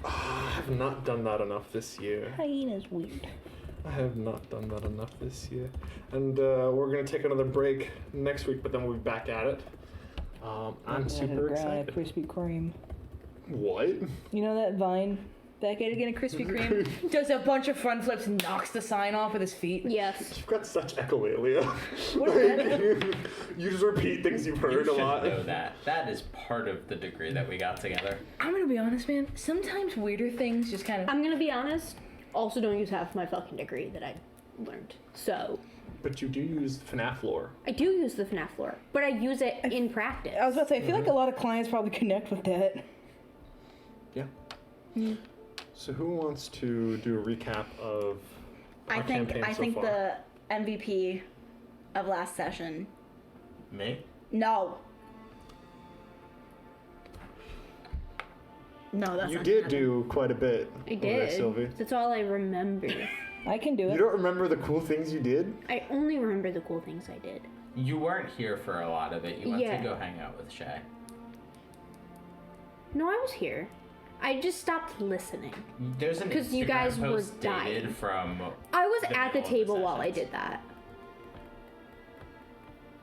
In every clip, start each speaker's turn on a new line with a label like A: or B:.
A: I have not done that enough this year.
B: Hyena's weird.
A: I have not done that enough this year. And we're going to take another break next week, but then we'll be back at it. I'm super excited.
B: Krispy Kreme.
A: What?
B: You know that Vine? That guy to get a Krispy Kreme does a bunch of front flips and knocks the sign off with his feet.
C: Yes.
A: You've got such echolalia.
B: What is that?
A: You just repeat things you've heard
D: You
A: a lot.
D: should know that. That is part of the degree that we got together.
B: I'm gonna be honest, man. Sometimes weirder things just kind of.
C: I'm gonna be honest. Also, don't use half my fucking degree that I learned. So.
A: But you do use FNAF lore.
C: I do use the FNAF lore, but I use it in practice.
B: I was about to say, I feel like a lot of clients probably connect with that.
A: Yeah. So who wants to do a recap of our
E: I think
A: campaign so far?
E: the MVP of last session.
D: Me?
E: No. No, that's
A: You
E: not
A: did
E: gonna
A: do quite a bit.
C: I
A: over there,
C: did.
A: Sylvie.
C: That's all I remember.
B: I can do
A: You
B: it.
A: don't remember the cool things you did?
C: I only remember the cool things I did.
D: You weren't here for a lot of it. You went
C: Yeah.
D: to go hang out with Shea.
C: No, I was here. I just stopped listening.
D: There's an
C: 'Cause you
D: Instagram
C: guys were
D: post dated
C: dying.
D: from
C: I was
D: The
C: at the
D: middle of the
C: table while I
D: sessions.
C: did that.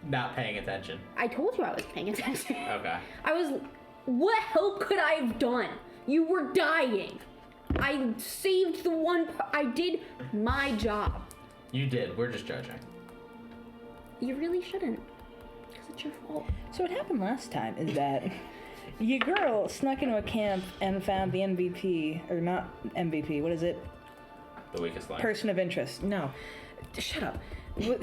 D: not paying attention.
C: I told you I was paying attention.
D: Okay.
C: I was. What help could I have done? You were dying. I saved the one. I did my job.
D: You did. We're just judging.
C: You really shouldn't. Because it's your fault.
B: So what happened last time is that your girl snuck into a camp and found the MVP, or not MVP, what is it?
D: The weakest link.
B: Person of interest. No. Shut up.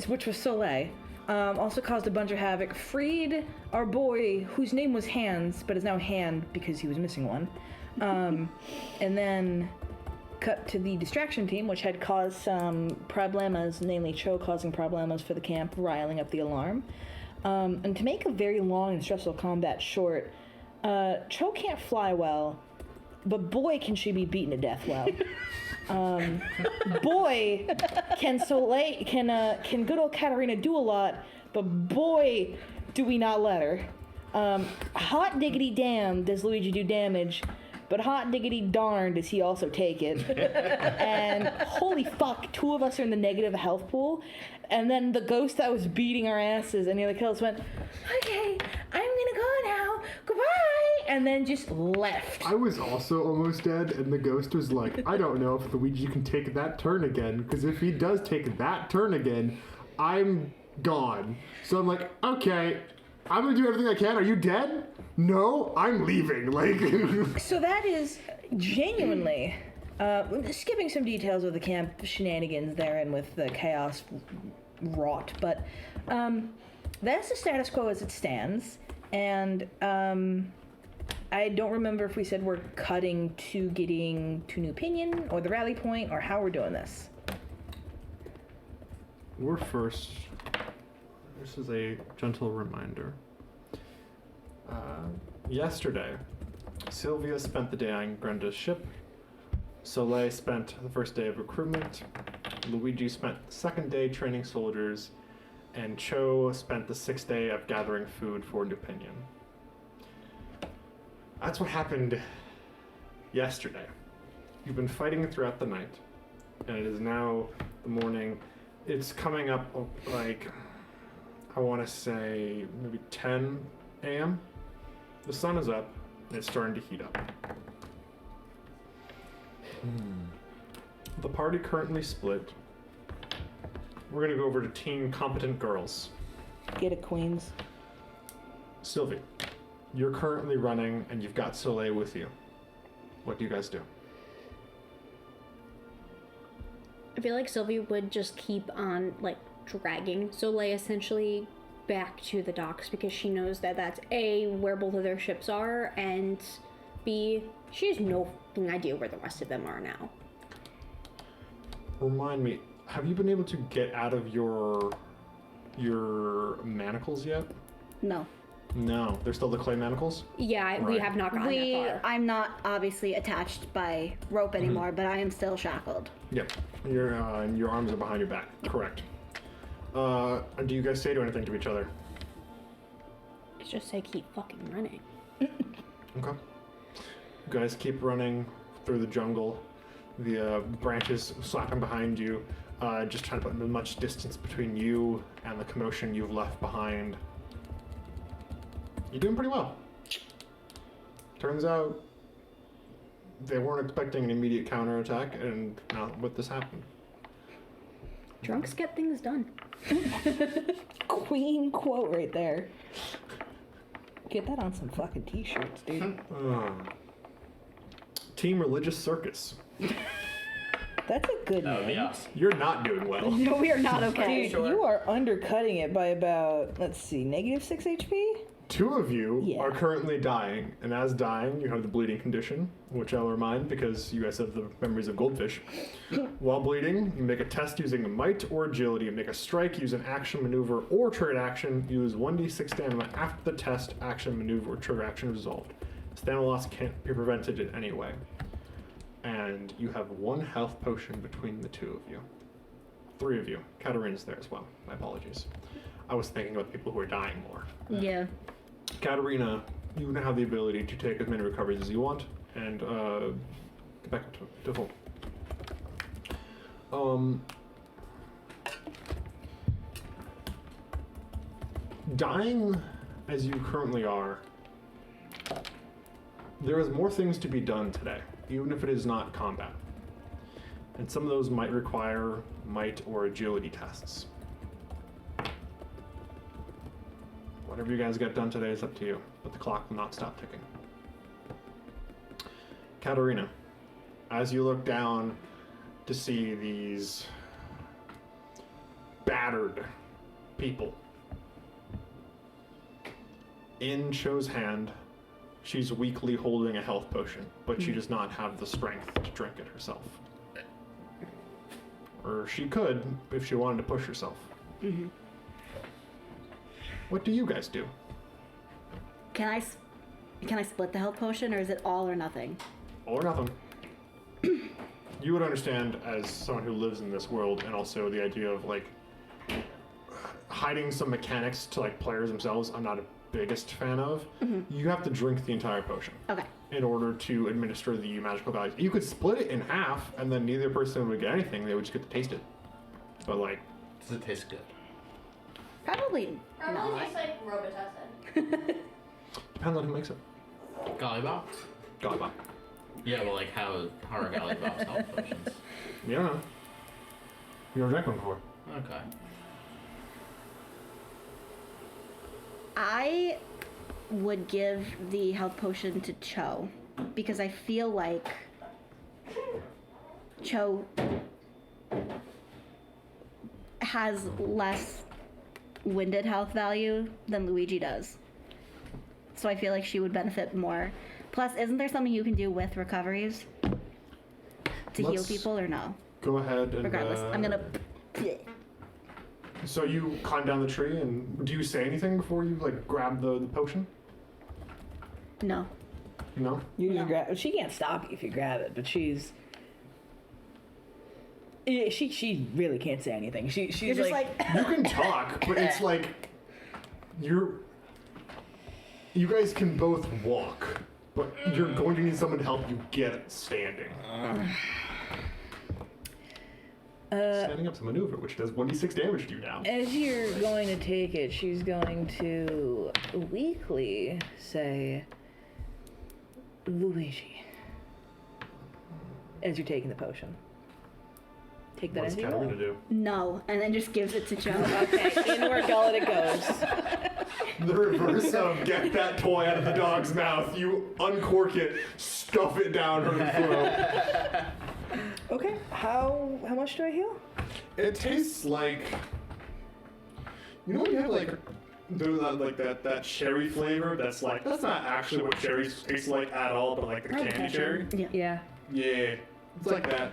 B: Which was Soleil. Also caused a bunch of havoc. Freed our boy, whose name was Hands, but is now Hand because he was missing one. And then cut to the distraction team, which had caused some problemas, namely Cho causing problemas for the camp, riling up the alarm. And to make a very long and stressful combat short, Cho can't fly well, but boy can she be beaten to death well. Boy can Soleil, can good old Katarina do a lot, but boy do we not let her. Hot diggity damn does Luigi do damage, but hot diggity darn does he also take it. And holy fuck, two of us are in the negative health pool. And then the ghost that was beating our asses and the other kills went, okay, I'm gonna go now, goodbye, and then just left.
A: I was also almost dead, and the ghost was like, I don't know if Luigi can take that turn again, because if he does take that turn again, I'm gone. So I'm like, okay, I'm gonna do everything I can. Are you dead? No, I'm leaving. Like,
B: So that is genuinely, skipping some details of the camp shenanigans there and with the chaos wrought, but that's the status quo as it stands, and I don't remember if we said we're cutting to getting to New Pinion or the rally point or how we're doing this.
A: we're first. This is a gentle reminder. Yesterday, Sylvia spent the day on Grenda's ship. Soleil spent the first day of recruitment. Luigi spent the second day training soldiers. And Cho spent the 6th day of gathering food for New Pinion. That's what happened yesterday. You've been fighting throughout the night. And it is now the morning. It's coming up like, I want to say maybe 10 a.m. The sun is up, and it's starting to heat up. The party currently split. We're going to go over to Team Competent Girls.
B: Get it, Queens.
A: Sylvie, you're currently running, and you've got Soleil with you. What do you guys do?
C: I feel like Sylvie would just keep on, like, dragging Soleil essentially back to the docks because she knows that that's A, where both of their ships are, and B, she has no fucking idea where the rest of them are now.
A: Remind me, have you been able to get out of your manacles yet?
E: No.
A: No, they're still the clay manacles?
C: Yeah, we
A: Right.
C: have not gotten that far.
E: I'm not obviously attached by rope anymore, but I am still shackled.
A: Yep. Your arms are behind your back. Correct. Do you guys say to anything to each other?
C: It's just say keep fucking running.
A: Okay. You guys keep running through the jungle. The branches slapping behind you, just trying to put as much distance between you and the commotion you've left behind. You're doing pretty well. Turns out they weren't expecting an immediate counterattack, and now what this happened.
C: Drunks get things done.
B: Queen quote right there. Get that on some fucking t-shirts, dude.
A: Team Religious Circus.
B: That's a good
D: That would be
B: name.
D: us.
A: You're not doing well.
E: No, we are not okay.
B: Dude, you are undercutting it by about, let's see, -6 HP?
A: Two of you
B: Yeah.
A: are currently dying, and as dying, you have the bleeding condition, which I'll remind because you guys have the memories of goldfish. While bleeding, you make a test using a might or agility. You make a strike, use an action, maneuver, or triggered action. Use 1d6 stamina after the test, action, maneuver, or trigger action is resolved. Stamina loss can't be prevented in any way. And you have 1 health potion between the 2 of you. 3 of you. Katarina's there as well. My apologies. I was thinking about the people who are dying more.
E: Yeah.
A: Katarina, you now have the ability to take as many recoveries as you want and get back to full. Dying as you currently are, there is more things to be done today, even if it is not combat. And some of those might require might or agility tests. Whatever you guys get done today is up to you, but the clock will not stop ticking. Katarina, as you look down to see these battered people, in Cho's hand, she's weakly holding a health potion, but she does not have the strength to drink it herself. Or she could if she wanted to push herself.
E: Mm-hmm.
A: What do you guys do?
E: Can I split the health potion, or is it all or nothing?
A: All or nothing. You would understand as someone who lives in this world, and also the idea of like hiding some mechanics to like players themselves. I'm not a biggest fan of.
E: Mm-hmm.
A: You have to drink the entire potion
E: Okay.
A: in order to administer the magical values. You could split it in half, and then neither person would get anything. They would just get to taste it. But like,
D: Does it taste good?
E: Probably not.
F: tastes like Robitussin.
A: depends on who makes it.
D: Gollywop?
A: Gollywop.
D: Yeah, well, like how are Gollywop's health potions?
A: You don't know. You never drank one before.
D: Okay.
E: I would give the health potion to Cho because I feel like Cho has less winded health value than Luigi does. So I feel like she would benefit more. Plus, isn't there something you can do with recoveries to heal
A: Let's
E: people or no?
A: Go ahead and.
E: Regardless, I'm gonna.
A: So you climb down the tree, and do you say anything before you like grab the potion?
E: No.
A: No.
B: You
E: No.
B: just grab. She can't stop you if you grab it, but she's. Yeah, she really can't say anything. She's
E: You're just like
A: You can talk, but it's like you guys can both walk, but you're going to need someone to help you get standing. Standing up's a maneuver, which does 1d6 damage to you now.
B: As you're going to take it, she's going to weakly say, Luigi. As you're taking the potion. Take that
A: What's
B: as you
A: Katarina
B: will.
A: do?
E: no, and then just gives it to Cho.
B: Okay, in her gullet it goes.
A: The reverse of get that toy out of the dog's mouth. You uncork it, stuff it down her throat.
B: Okay, how much do I heal?
A: It tastes like, you know when you have like that cherry flavor that's like, that's not actually what cherries taste like at all, but like the candy cherry.
E: Yeah.
B: Yeah.
A: Yeah, it's like that.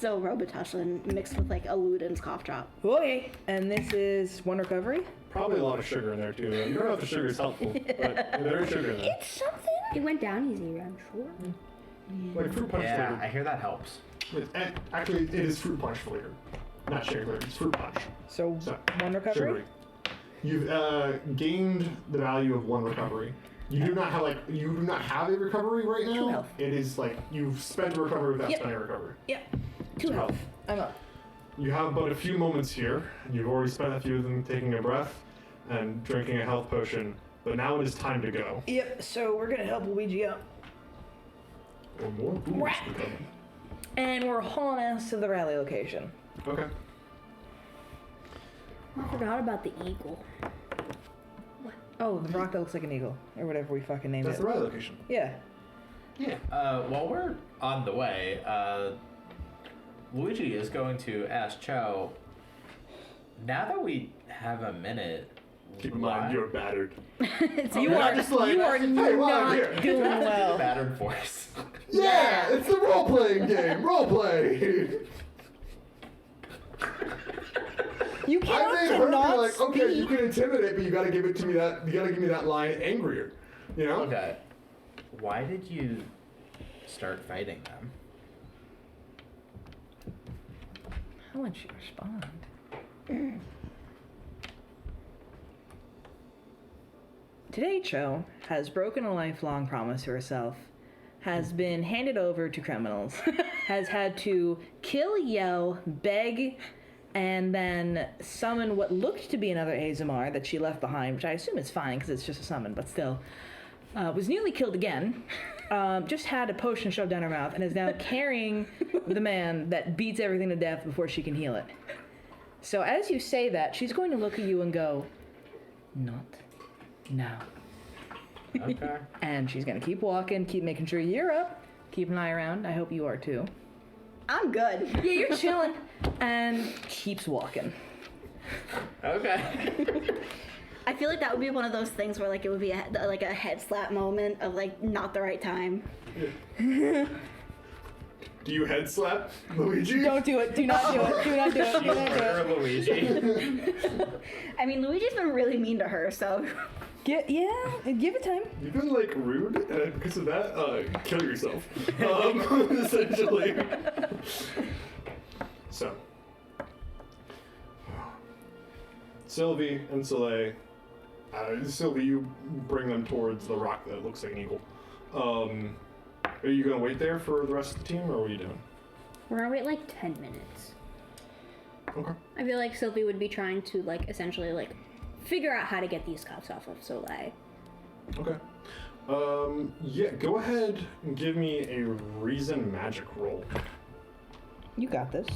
E: So Robitussin mixed with like a Luden's cough drop.
B: Okay, and this is 1 recovery?
A: Probably a lot of sugar in there too. You don't know if the sugar is helpful, but there is sugar in there.
E: It's something.
C: It went down easy, I'm sure.
A: Like fruit punch
D: Yeah,
A: flavor.
D: I hear that helps.
A: Actually, it is fruit punch flavor, not cherry flavor. It's fruit punch.
B: So,
A: So,
B: 1 recovery?
A: Sugary. You've gained the value of 1 recovery. You do not have a recovery right now.
B: 2 health.
A: It is like you've spent a recovery without
B: Yep.
A: spending a recovery.
B: Yep. 2 health. I'm up.
A: You have but a few moments here. You've already spent a few of them taking a breath and drinking a health potion, but now it is time to go.
B: Yep, so we're gonna help Luigi out.
A: Or more booze
B: Right.
A: to come.
B: And we're hauling ass to the rally location.
A: Okay.
C: I forgot about the eagle.
B: Oh, the rock that looks like an eagle. Or whatever we fucking named
A: That's
B: it.
A: the right location.
B: Yeah.
A: Yeah.
D: While we're on the way, Luigi is going to ask Cho, now that we have a minute,
A: Keep in
D: why-
A: mind, you're battered.
B: You are
A: just like,
B: you are
A: hey, while I'm
B: not
A: here.
B: doing
D: the
B: well.
D: battered voice.
A: Yeah, it's the role-playing game. Role-play.
B: You
A: I
B: cannot
A: made her be
B: not
A: like, okay, you
B: speak.
A: can intimidate, but you gotta give it to me that. You gotta give me that line angrier. You know?
D: Okay. Why did you start fighting them?
B: How would she respond? Today, Cho has broken a lifelong promise to herself, has been handed over to criminals, has had to kill, yell, beg, and then summon what looked to be another Azamar that she left behind, which I assume is fine because it's just a summon, but still. Was nearly killed again, just had a potion shoved down her mouth, and is now carrying the man that beats everything to death before she can heal it. So as you say that, she's going to look at you and go, not now.
D: Okay.
B: And she's going to keep walking, keep making sure you're up, keep an eye around. I hope you are too.
E: I'm good.
B: Yeah, you're chilling. And keeps walking.
D: Okay.
E: I feel like that would be one of those things where like it would be like a head slap moment of like not the right time.
A: Do you head slap Luigi?
B: Don't do it. Do not do it. Do not do it. Do not do it.
D: Murder Luigi.
E: I mean, Luigi's been really mean to her, so
B: Give it time.
A: You've been like rude, and because of that, kill yourself. Essentially. So, Sylvie and Soleil. Sylvie, you bring them towards the rock that looks like an eagle. Are you gonna wait there for the rest of the team, or what are you doing?
C: We're gonna wait like 10 minutes.
A: Okay.
C: I feel like Sylvie would be trying to like essentially like figure out how to get these cuffs off of Soleil.
A: Okay. Yeah, go ahead and give me a reason magic roll.
B: You got this.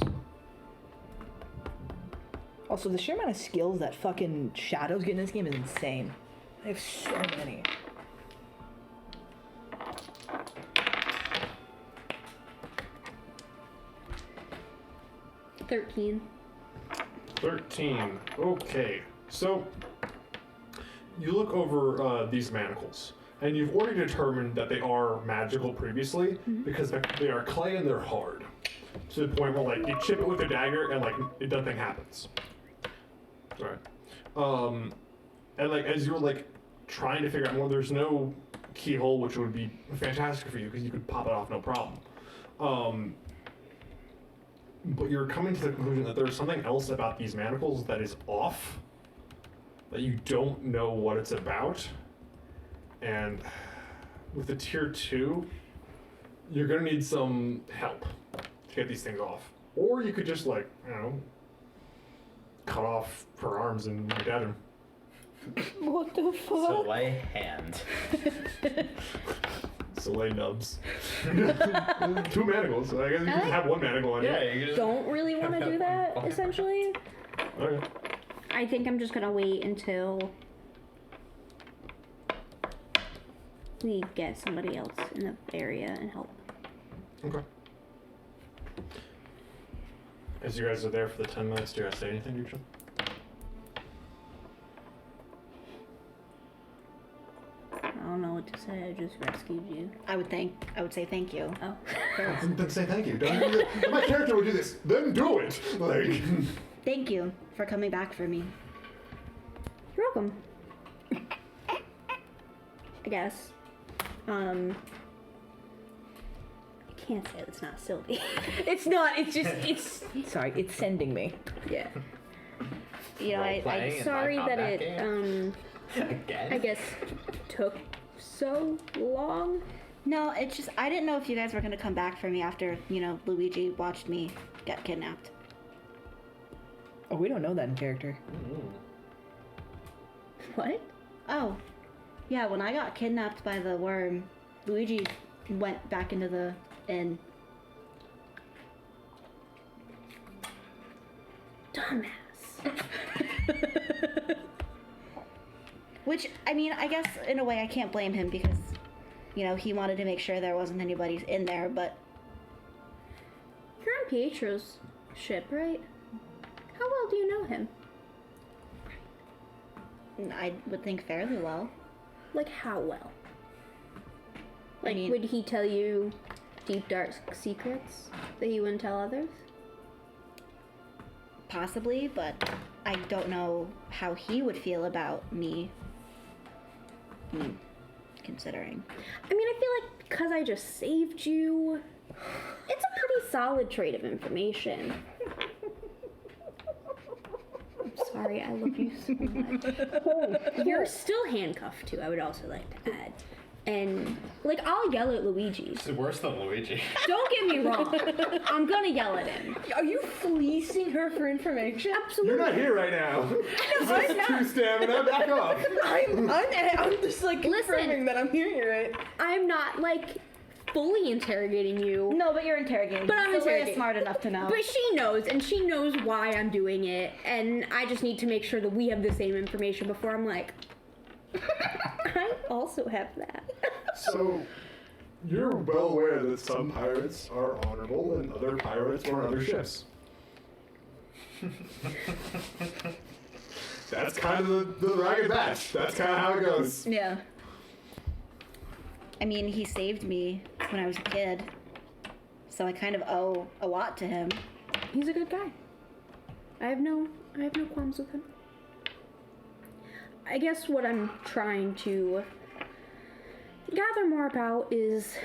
B: Also, the sheer amount of skills that fucking Shadows get in this game is insane. I have so many.
C: $13.
A: 13. Okay. So, you look over these manacles, and you've already determined that they are magical previously because they are clay and they're hard. To the point where, like, you chip it with a dagger and, like, nothing happens. Alright. And, like, as you're, like, trying to figure out more, there's no keyhole, which would be fantastic for you because you could pop it off no problem. But you're coming to the conclusion that there's something else about these manacles that is off, that you don't know what it's about. And with the tier 2, you're gonna need some help to get these things off. Or you could just, like, I don't know, cut off her arms and you're dead.
B: What the fuck?
D: So lay hand.
A: Soleil nubs. 2 manacles. I guess you can have 1 manacle on
D: Yeah,
A: you.
D: you just
C: Don't really want to do that, essentially.
A: Okay.
C: I think I'm just gonna wait until we get somebody else in the area and help.
A: Okay. As you guys are there for the 10 minutes, do you guys say anything to each other?
C: I don't know what to say. I just rescued you.
E: I would say thank you.
C: Oh.
A: Then say thank you. Don't do that. My character would do this. Then do it. Like.
E: Thank you for coming back for me.
C: You're welcome. I guess. I can't say it's not Sylvie.
B: It's not. It's just. It's. Sorry. It's sending me.
C: Yeah.
E: You know,
D: Role-playing
C: I'm
D: in
C: sorry
D: my
C: that
D: combat
C: it
D: game. Again?
C: I guess took so long.
E: No, it's just I didn't know if you guys were gonna come back for me after, Luigi watched me get kidnapped.
B: Oh, we don't know that in character.
C: What?
E: Oh. Yeah, when I got kidnapped by the worm, Luigi went back into the inn.
C: Dumbass.
E: Which, I mean, I guess in a way I can't blame him because, he wanted to make sure there wasn't anybody in there, but...
C: You're on Pietro's ship, right? How well do you know him?
E: I would think fairly well.
C: Like, how well? Like,
E: mean-
C: would he tell you deep, dark secrets that he wouldn't tell others?
E: Possibly, but I don't know how he would feel about me. Considering.
C: I mean, I feel like because I just saved you, it's a pretty solid trade of information. I'm sorry, I love you so much. You're still handcuffed too, I would also like to add. And, like, I'll yell at Luigi.
D: It's worse than Luigi.
C: Don't get me wrong. I'm gonna yell at him.
B: Are you fleecing her for information?
C: Absolutely.
A: You're not here right now. This is 2 stamina, back off.
B: I'm just like
C: Listen.
B: confirming that I'm hearing you right.
C: I'm not, like, fully interrogating you.
E: No, but you're interrogating.
C: But I'm
E: Sylvia's
C: interrogating.
E: smart enough to know.
C: But she knows, and she knows why I'm doing it, and I just need to make sure that we have the same information before I'm like, I also have that.
A: So, you're well aware that some pirates are honorable and other pirates are on other ships. That's kind of the ragged batch. That's kind of how it goes.
E: Yeah. I mean, he saved me when I was a kid, so I kind of owe a lot to him.
C: He's a good guy. I have no qualms with him. I guess what I'm trying to gather more about is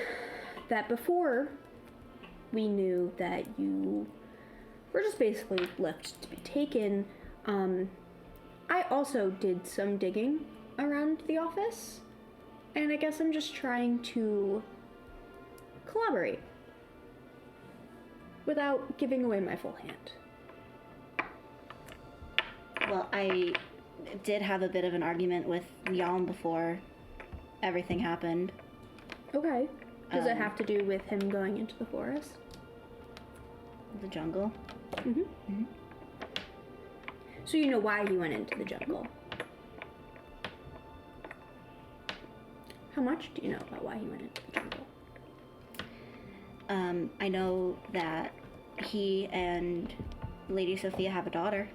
C: that before we knew that you were just basically left to be taken, I also did some digging around the office, and I guess I'm just trying to collaborate without giving away my full hand.
E: Well, I did have a bit of an argument with Yalm before everything happened.
C: Okay. Does it have to do with him going into the forest?
E: The jungle.
C: Mm-hmm. So you know why he went into the jungle? How much do you know about why he went into the jungle?
E: I know that he and Lady Sophia have a daughter.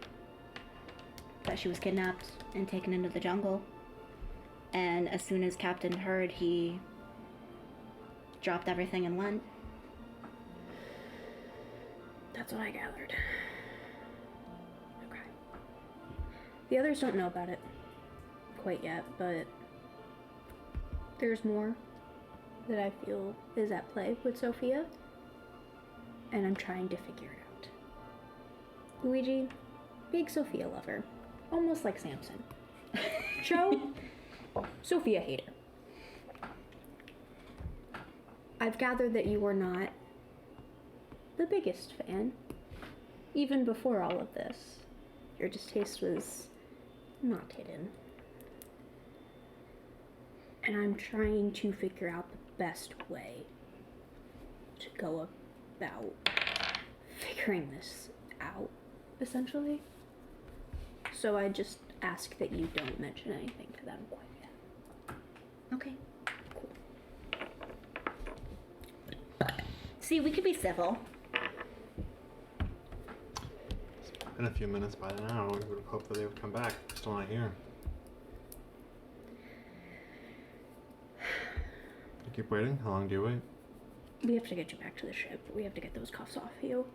E: That she was kidnapped and taken into the jungle. And as soon as Captain heard, he dropped everything and went.
C: That's what I gathered. Okay. The others don't know about it quite yet, but there's more that I feel is at play with Sophia, and I'm trying to figure it out. Luigi, big Sophia lover, almost like Samson. Cho, Sophia hater. I've gathered that you were not the biggest fan, even before all of this. Your distaste was not hidden. And I'm trying to figure out the best way to go about figuring this out, essentially. So I just ask that you don't mention anything to them quite yet.
E: Okay. See, we could be civil.
A: It's been a few minutes by now. We would have hoped that they would come back. They're still not here. You keep waiting? How long do you wait?
C: We have to get you back to the ship. We have to get those cuffs off you.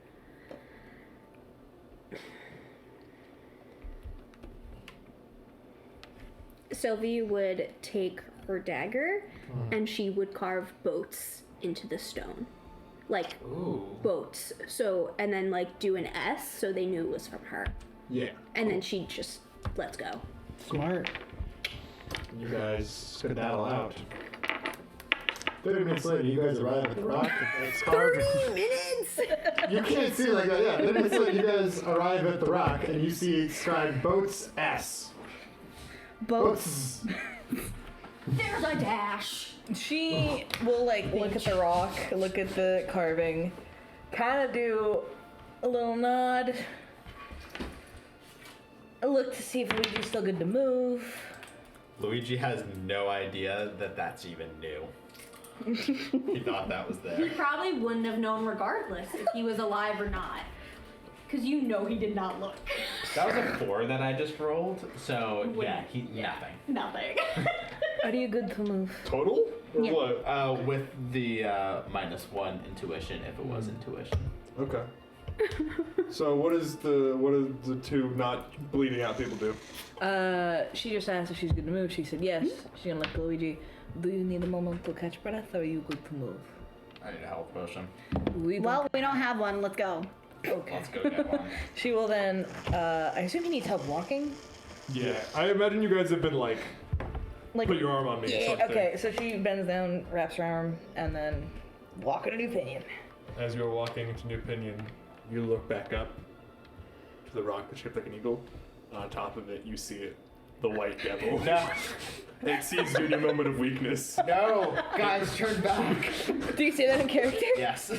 C: Sylvie would take her dagger and she would carve boats into the stone. Like,
D: Ooh.
C: boats. So, and then like do an S so they knew it was from her.
A: Yeah.
C: And then she'd just, let's go.
B: Smart.
A: You guys skedaddle out.
G: 30 minutes later, you guys arrive at the rock. It's carved.
B: 30 minutes!
G: You can't see like that, yeah. 30 minutes later, you guys arrive at the rock and you see inscribed Boats S.
E: Boats.
F: There's a dash.
B: She will like look at the rock, look at the carving, kind of do a little nod, look to see if Luigi's still good to move.
D: Luigi has no idea that that's even new. He thought that was
F: He
D: there.
F: probably wouldn't have known regardless if he was alive or not. Because you know he did not look.
D: That was a 4 that I just rolled, so yeah, nothing.
F: Nothing.
B: Are you good to move?
A: Total? Or
E: Yeah.
A: what?
D: With the -1 intuition, if it was intuition.
A: Okay. So what is the two not bleeding out people do?
B: She just asked if she's good to move. She said yes. She's gonna look at Luigi. Do you need a moment to catch breath, or are you good to move?
D: I need a health potion.
E: Well, we don't have one. Let's go.
B: Okay.
D: Let's go get one.
B: She will then. I assume he needs help walking.
A: Yeah, I imagine you guys have been like put your arm on me. or
B: Yeah.
A: something.
B: Okay. So she bends down, wraps her arm, and then walking a new Pinion.
A: As you're walking into New Pinion, you look back up to the rock that's shaped like an eagle. On top of it, you see it, the white devil.
D: No,
A: It sees you in your moment of weakness.
D: no, guys, turn back.
B: Do you say that in character?
D: Yes,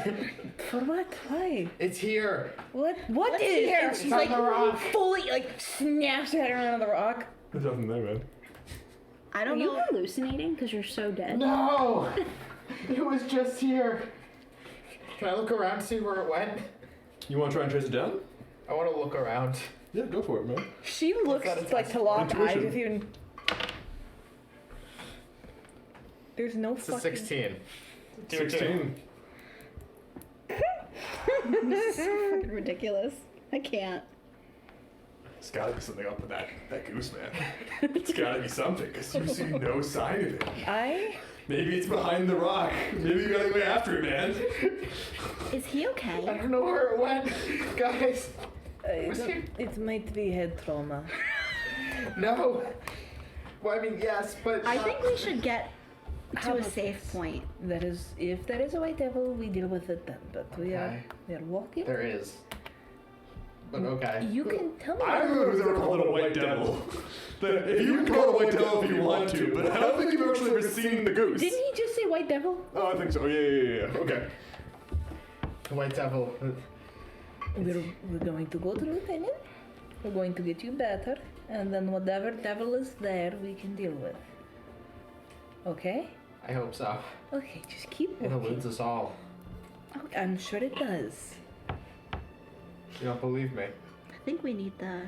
B: For what? Why?
D: it's here.
B: What? What is here?
D: It's
B: She's
D: on
B: like
D: the rock.
B: fully like snaps her head around the rock.
A: There's nothing there, man.
E: I
C: Are
E: don't
C: you
E: know.
C: hallucinating because you're so dead?
D: No, it was just here. Can I look around, see where it went?
A: You want to try and trace it down?
D: I want to look around.
A: Yeah, go for it, man.
B: She looks
D: that a
B: like to lock
A: Intuition.
B: eyes with you. And... There's no
D: It's a
B: fucking.
D: 16.
A: 16.
E: This is so fucking ridiculous. I can't.
A: It's gotta be something up with that goose, man. It's gotta be something, because you see no sign of it. Maybe it's behind the rock. Maybe you gotta go after it, man.
E: Is he okay?
D: I don't know where it went, guys.
B: It might be head trauma.
D: No. Well, I mean, yes, but
E: I think we should get
B: How
E: to a
B: about
E: safe
B: this?
E: point.
B: That is, if there is a white devil, we deal with it then. But we are walking.
D: there is. But okay.
B: You can tell me.
A: I don't know if you've ever called it a white devil. If you can call it a white devil if you want to, but I don't think you've actually ever seen the goose.
B: Didn't he just say white devil?
A: Oh, I think so. Yeah. Okay.
D: The white devil.
B: We're going to go to New Pinion. We're going to get you better, and then whatever devil is there, we can deal with. Okay?
D: I hope so.
B: Okay, just keep
D: It
B: walking.
D: eludes us all.
B: Okay, I'm sure it does.
D: You don't believe me?
E: I think we need the.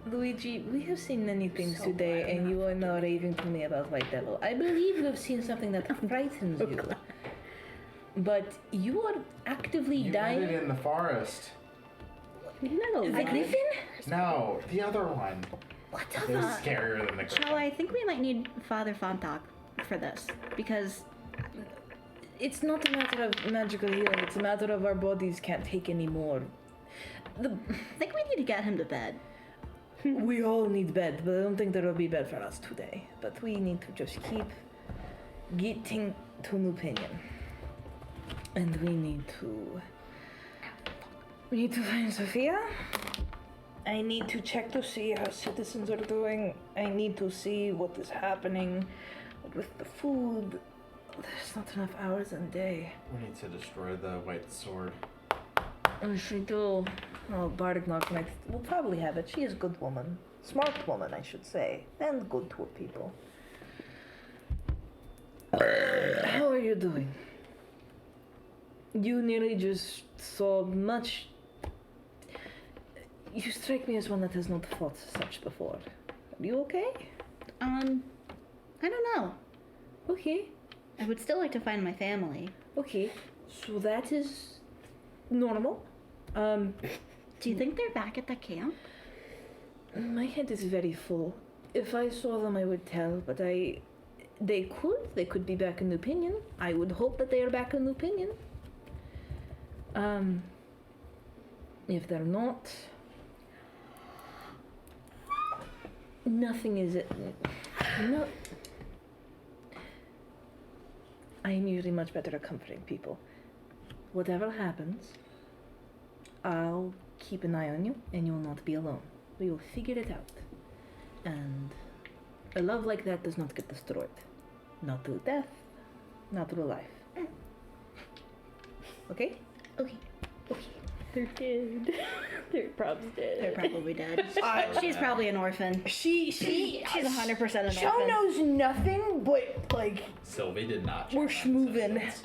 B: Luigi, we have seen many things today, and you are now raving to me about white devil. I believe you have seen something that frightens you. But you are actively
D: You
B: dying.
D: met it in the forest.
C: Isn't that a
B: The
C: lie?
B: griffin?
D: No, the other one.
B: What
D: It
B: the?
D: was scarier than the
E: Shall
D: griffin.
E: I think we might need Father Fontok for this because
B: It's not a matter of magical healing. It's a matter of our bodies can't take any more.
E: I think we need to get him to bed.
B: We all need bed, but I don't think there will be bed for us today. But we need to just keep getting to New Pinion. And we need to find Sophia. I need to check to see how citizens are doing. I need to see what is happening with the food. There's not enough hours in the day.
D: We need to destroy the white sword.
B: If we do, oh, Bardic Knocknight will probably have it. She is a good woman. Smart woman, I should say. And good to people. How are you doing? You nearly just saw much... You strike me as one that has not fought such before. Are you okay?
E: I don't know.
B: Okay.
E: I would still like to find my family.
B: Okay. So that is normal.
E: Do you think they're back at the camp?
B: My head is very full. If I saw them, I would tell, but they could be back in New Pinion. I would hope that they are back in New Pinion. If they're not, nothing is I am usually much better at comforting people. Whatever happens, I'll keep an eye on you, and you'll not be alone. We will figure it out. And a love like that does not get destroyed. Not through death, not through life. Okay?
E: Okay.
C: They're dead. They're probably dead.
E: They're probably dead. She's probably an orphan.
B: She's
E: She's 100% an
B: Joe
E: orphan.
B: knows nothing, but, like,
D: Sylvie did not.
B: we're
D: check on
B: schmoovin'.
D: socials.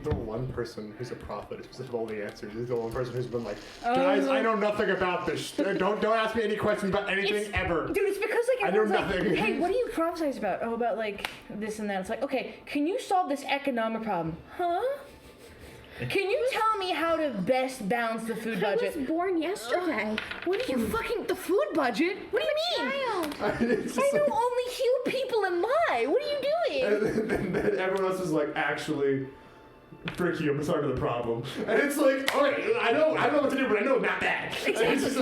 A: The one person who's a prophet who's have all the answers is the one person who's been like, guys, I know nothing about this. Don't ask me any questions about anything ever.
B: Dude, it's because, like,
A: I know
B: everyone's
A: nothing.
B: like, hey, what do you prophesize about? Oh, about, like, this and that. It's like, okay, can you solve this economic problem? Huh? Can you tell me how to best balance the food
C: I
B: budget?
C: was born yesterday.
B: What do you fucking, the food budget? What do you mean?
A: It's just
B: I know
A: like-
B: only healed people in my. What are you doing?
A: and then everyone else is like, actually, Fricky, I'm sorry for the problem. And it's like, all right, I know what to do, but I know not that. And it's just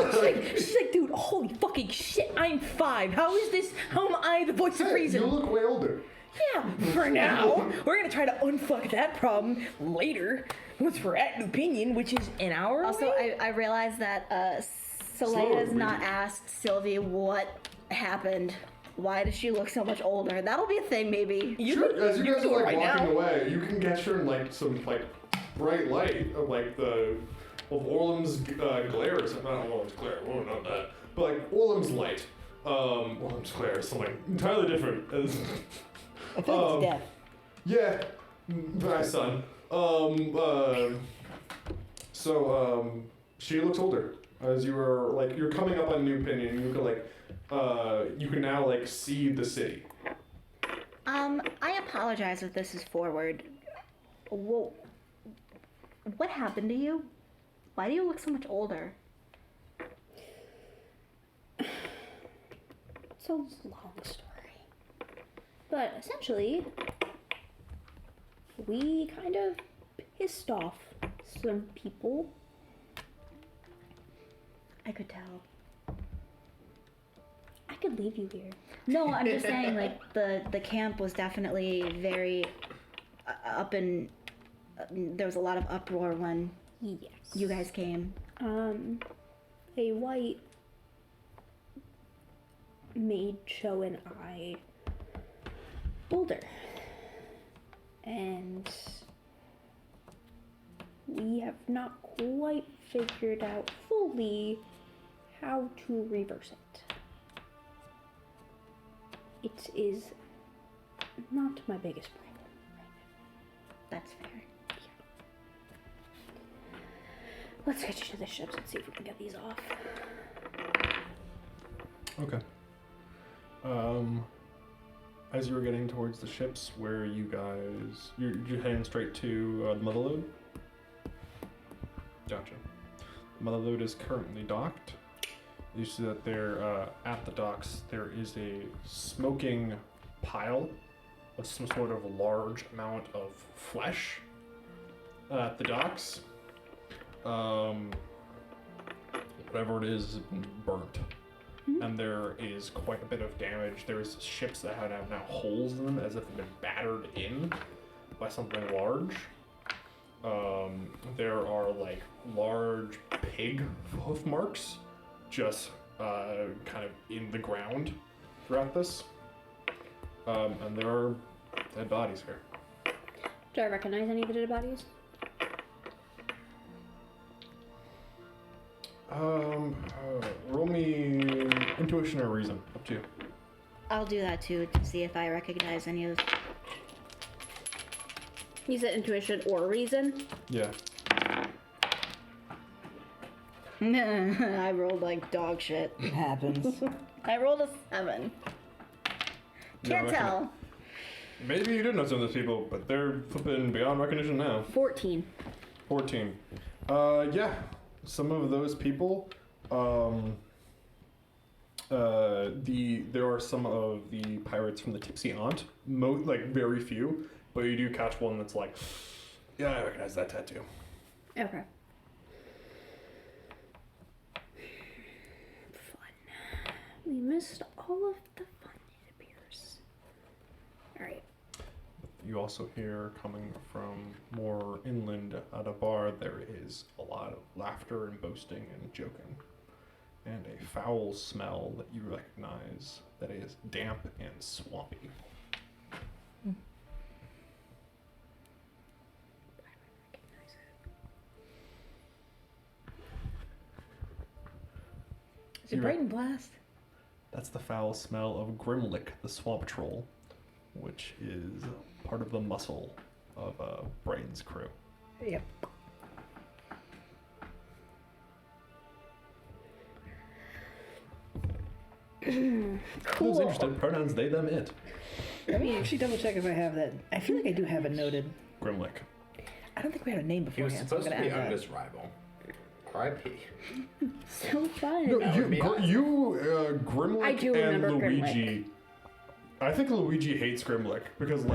B: She's like, dude, holy fucking shit, I'm 5. How am I the voice of
A: hey,
B: reason?
A: you look way older.
B: Yeah, for now. We're gonna try to unfuck that problem later, once we're at New Pinion, which is an hour
E: Also,
B: away.
E: I realized that Soleil has not asked Sylvie what happened. Why does she look so much older? That'll be a thing, maybe.
A: Sure, as you guys
B: do
A: are
B: it
A: like
B: right
A: walking
B: now.
A: away, you can get her in like some like bright light of like of Orlem's glare or something. Not Orlem's glare, oh not that. But like Orlem's light. Orlem's glare is something entirely different.
B: I feel like it's death.
A: Yeah, my son. She looks older. As you are like you're coming up on New Pinion, you can like you can now like see the city.
E: I apologize if this is forward. Whoa. What happened to you? Why do you look so much older?
C: It's a long story. But essentially, we kind of pissed off some people.
E: I could tell.
C: I could leave you here.
E: No, I'm just saying, like, the camp was definitely very up and there was a lot of uproar when
C: Yes.
E: you guys came.
C: A white made Cho and I older. And we have not quite figured out fully how to reverse it. It is not my biggest problem right
E: That's fair.
C: now. Let's get you to the ships and see if we can get these off.
A: Okay. As you were getting towards the ships, where you guys you're heading straight to the Mutha Lode? Gotcha. The Mutha Lode is currently docked. You see that there at the docks there is a smoking pile of some sort of large amount of flesh at the docks. Whatever it is has been burnt. And there is quite a bit of damage. There's ships that have now holes in them as if they've been battered in by something large. There are like large pig hoof marks just kind of in the ground throughout this. And there are dead bodies here.
C: Do I recognize any of the dead bodies?
A: Roll me intuition or reason, up to you.
E: I'll do that too to see if I recognize any of.
C: You said intuition or reason?
A: Yeah.
E: I rolled like dog shit.
B: It happens.
E: I rolled a 7. Can't
A: No,
E: tell.
A: Maybe you did know some of those people, but they're flipping beyond recognition now.
C: 14.
A: 14. Yeah. Some of those people, there are some of the pirates from the Tipsy Aunt, like very few, but you do catch one that's like, yeah, I recognize that tattoo.
C: Okay. Fun. We missed all of the fun, it appears. Alright.
A: You also hear coming from more inland at a bar, there is a lot of laughter and boasting and joking. And a foul smell that you recognize that is damp and swampy.
B: Is it Bright and Blast?
A: That's the foul smell of Grimlick, the swamp troll, which is part of the muscle of Brighton's crew.
B: Yep.
C: Cool.
A: Who's interested? Pronouns they, them, it.
B: Let me actually double check if I have that. I feel like I do have it noted.
A: Grimlick.
B: I don't think we had a name
D: He was
B: beforehand, so I'm
D: supposed to
B: gonna
D: be
B: add that.
D: Unga's rival. R.I.P.
C: So fun.
A: No,
D: That would be awesome.
A: Grimlick
C: I do
A: and
C: remember
A: Luigi. I think Luigi hates Grimlick because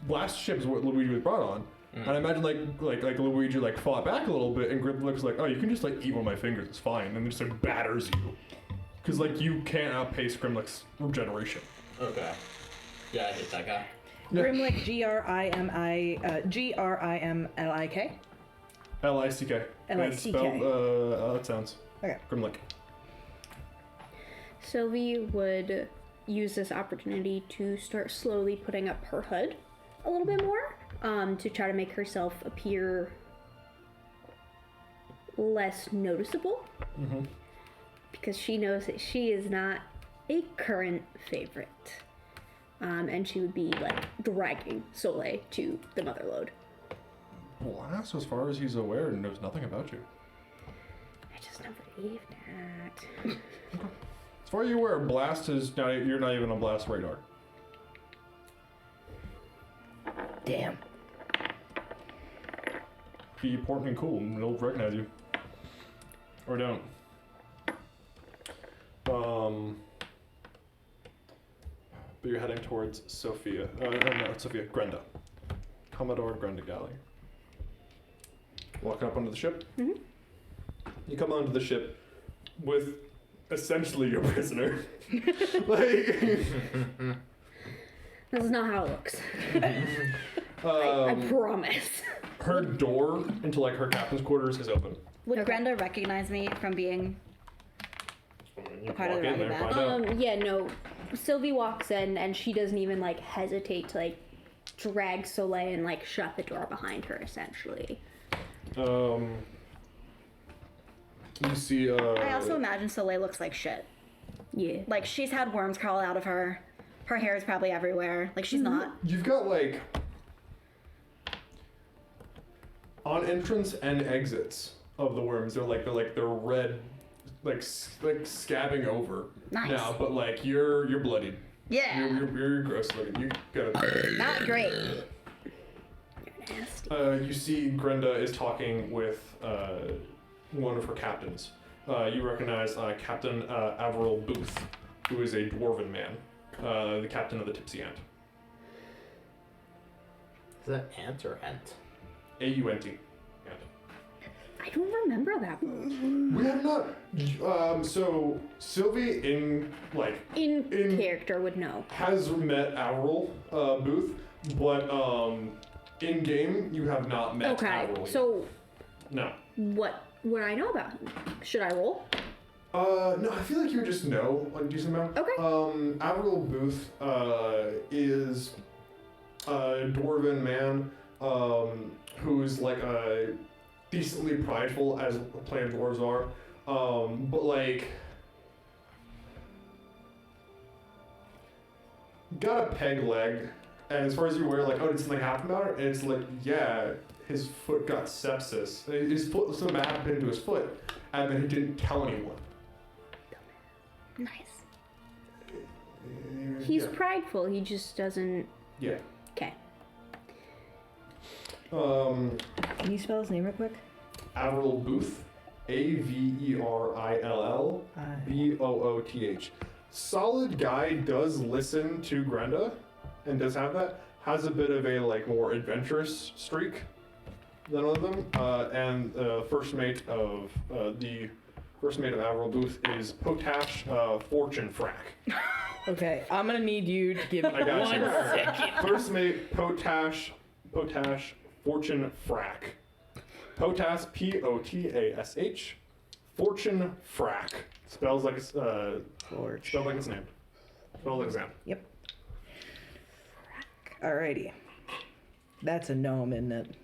A: Blast ship is what Luigi was brought on, and I imagine like Luigi fought back a little bit, and Grimlick's like, oh, you can just eat one of my fingers, it's fine, and then just batters you, because you can't outpace Grimlick's regeneration.
D: Okay. Yeah, I hate that guy.
A: Yeah.
B: Grimlick, Grimlik.
A: L-I-C-K. And it's
B: L-I-C-K.
A: spelled, that sounds.
B: Okay.
A: Grimlick.
C: Sylvie would use this opportunity to start slowly putting up her hood a little bit more, to try to make herself appear less noticeable.
A: Mm-hmm.
C: Because she knows that she is not a current favorite. And she would be dragging Soleil to the Mutha Lode.
A: Blast, as far as he's aware, knows nothing about you.
C: I just don't believe that.
A: As far as you're aware, Blast is not. You're not even on Blast radar.
B: Damn.
A: Be important and cool, and they'll recognize you. Or don't. But you're heading towards Sophia. Not Sophia, Grenda. Commodore Grenda Gally. Walking up onto the ship.
C: Mhm.
A: You come onto the ship with essentially your prisoner.
C: This is not how it looks. I promise.
A: Her door into her captain's quarters is open.
E: Would
C: Okay.
E: Grenda recognize me from being
A: You
E: part of
A: walk
E: the
A: in there,
E: running
A: find out.
C: Yeah, no. Sylvie walks in and she doesn't even hesitate to drag Soleil and shut the door behind her essentially.
A: You see.
E: I also imagine Soleil looks like shit.
C: Yeah.
E: She's had worms crawl out of her. Her hair is probably everywhere. She's not.
A: You've got on entrance and exits of the worms. They're red, scabbing over.
E: Nice.
A: Now, but you're bloodied.
E: Yeah.
A: You're gross looking. You gotta.
E: Not great.
C: You're nasty.
A: You see Grenda is talking with one of her captains. You recognize Captain Averil Booth, who is a dwarven man, the captain of the Tipsy Ant.
D: Is that ant or ant?
A: A-U-N-T. Ant.
C: I don't remember that one.
A: We have not. So Sylvie in
C: In character would know.
A: has met Averil Booth, but in game you have not met
C: Okay,
A: Averil. yet.
C: so
A: No.
C: what would I know about him? Should I roll?
A: No, I feel like you just know a decent amount.
C: Okay.
A: Averil Booth is a dwarven man who's decently prideful, as plain dwarves are, but got a peg leg, and as far as you're aware, oh, did something happen about it? And it's yeah, his foot got sepsis. His foot, something happened to his foot, and then he didn't tell anyone.
C: Nice. He's
A: Yeah.
C: prideful. He just doesn't.
A: Yeah.
C: Okay.
B: Can you spell his name real quick?
A: Averil Booth, Averill Booth. Solid guy, does listen to Grenda, and does have that. Has a bit of a more adventurous streak than one of them. And first mate of Averil Booth is Potash Fortune Frack.
B: Okay, I'm gonna need you to give me
A: I got
B: 1
A: you.
B: second.
A: First mate, Potash, Fortune Frack. Potash, Potash, Fortune Frack. Spells like it's spelled like its name. Spelled like its name.
B: Yep. Alrighty. That's a gnome, isn't it?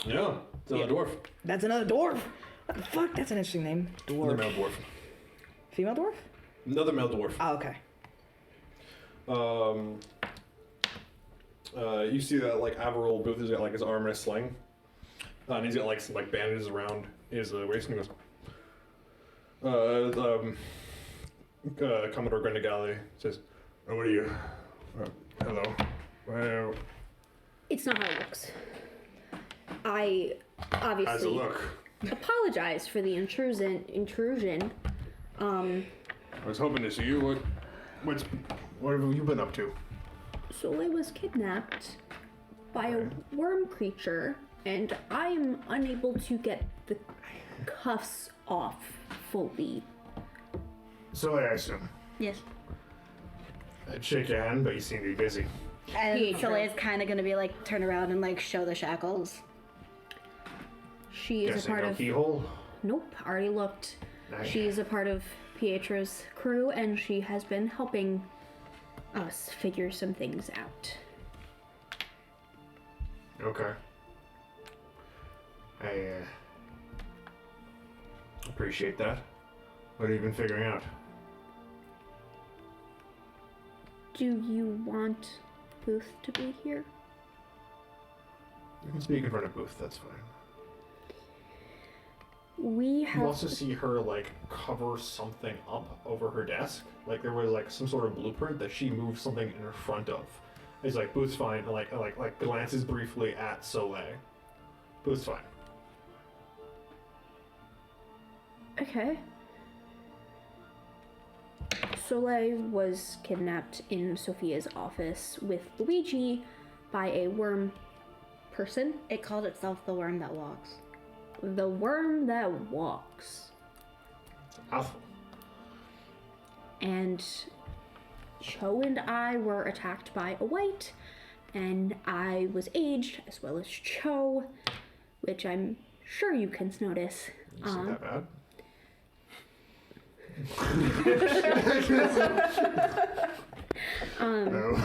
A: Yeah, it's another dwarf.
B: That's another dwarf. What the fuck? That's an interesting name.
A: Another
B: Dwarf.
A: male dwarf.
B: Female dwarf?
A: Another male dwarf.
B: Oh, okay.
A: You see that like Averill Booth has got like his arm in a sling, and he's got like some like bandages around his waist, and he goes, Commodore Grenda Gally says, "Oh, what are you? Hello. Well,
C: It's not how it looks. I
A: how's it
C: obviously
A: look?
C: apologize for the intrusion.
A: I was hoping to see you. What have you been up to?
C: Soleil was kidnapped by a worm creature, and I am unable to get the cuffs off fully.
A: So I assume.
E: Yes.
A: I'd shake your hand, but you seem to be busy.
E: And
C: Pietro.
E: Soleil's kind of gonna be like, turn around and like show the shackles.
C: She is
A: Guessing
C: a part
A: no
C: of.
A: keyhole.
C: Nope, already looked.
A: Nice.
C: She's a part of Pietro's crew, and she has been helping us figure some things out.
A: Okay. I appreciate that. What have you been figuring out?
C: Do you want Booth to be here?
A: You can speak in front of Booth, that's fine.
C: We
A: You
C: have.
A: also see her like cover something up over her desk. Like there was like some sort of blueprint that she moved something in front of. He's like, Booth's fine, and like glances briefly at Soleil. Booth's fine.
C: Okay. Soleil was kidnapped in Sophia's office with Luigi by a worm person.
E: It called itself the worm that walks.
C: The worm that walks.
A: It's a mouthful.
C: And Cho and I were attacked by a white, and I was aged as well as Cho, which I'm sure you can notice.
A: Isn't that bad? No.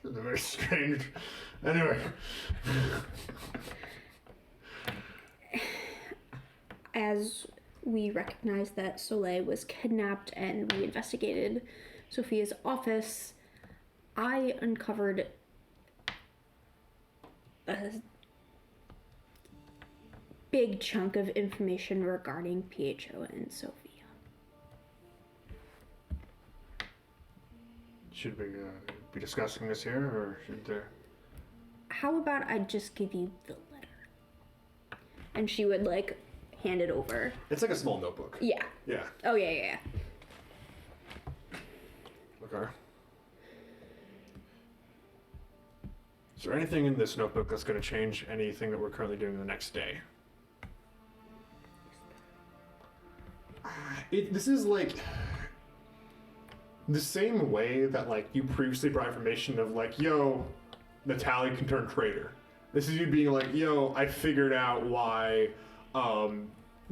A: It's very strange. Anyway.
C: As we recognized that Soleil was kidnapped and we investigated Sophia's office, I uncovered a big chunk of information regarding Pietro and Sophia.
A: Should we be discussing this here, or should there?
C: How about I just give you the letter? And she would like hand it over.
A: It's like a small notebook.
C: Yeah.
A: Yeah.
C: Oh, yeah.
A: Okay. Is there anything in this notebook that's going to change anything that we're currently doing the next day? This is like the same way that like you previously brought information of like, yo, Natalie can turn traitor. This is you being like, yo, I figured out why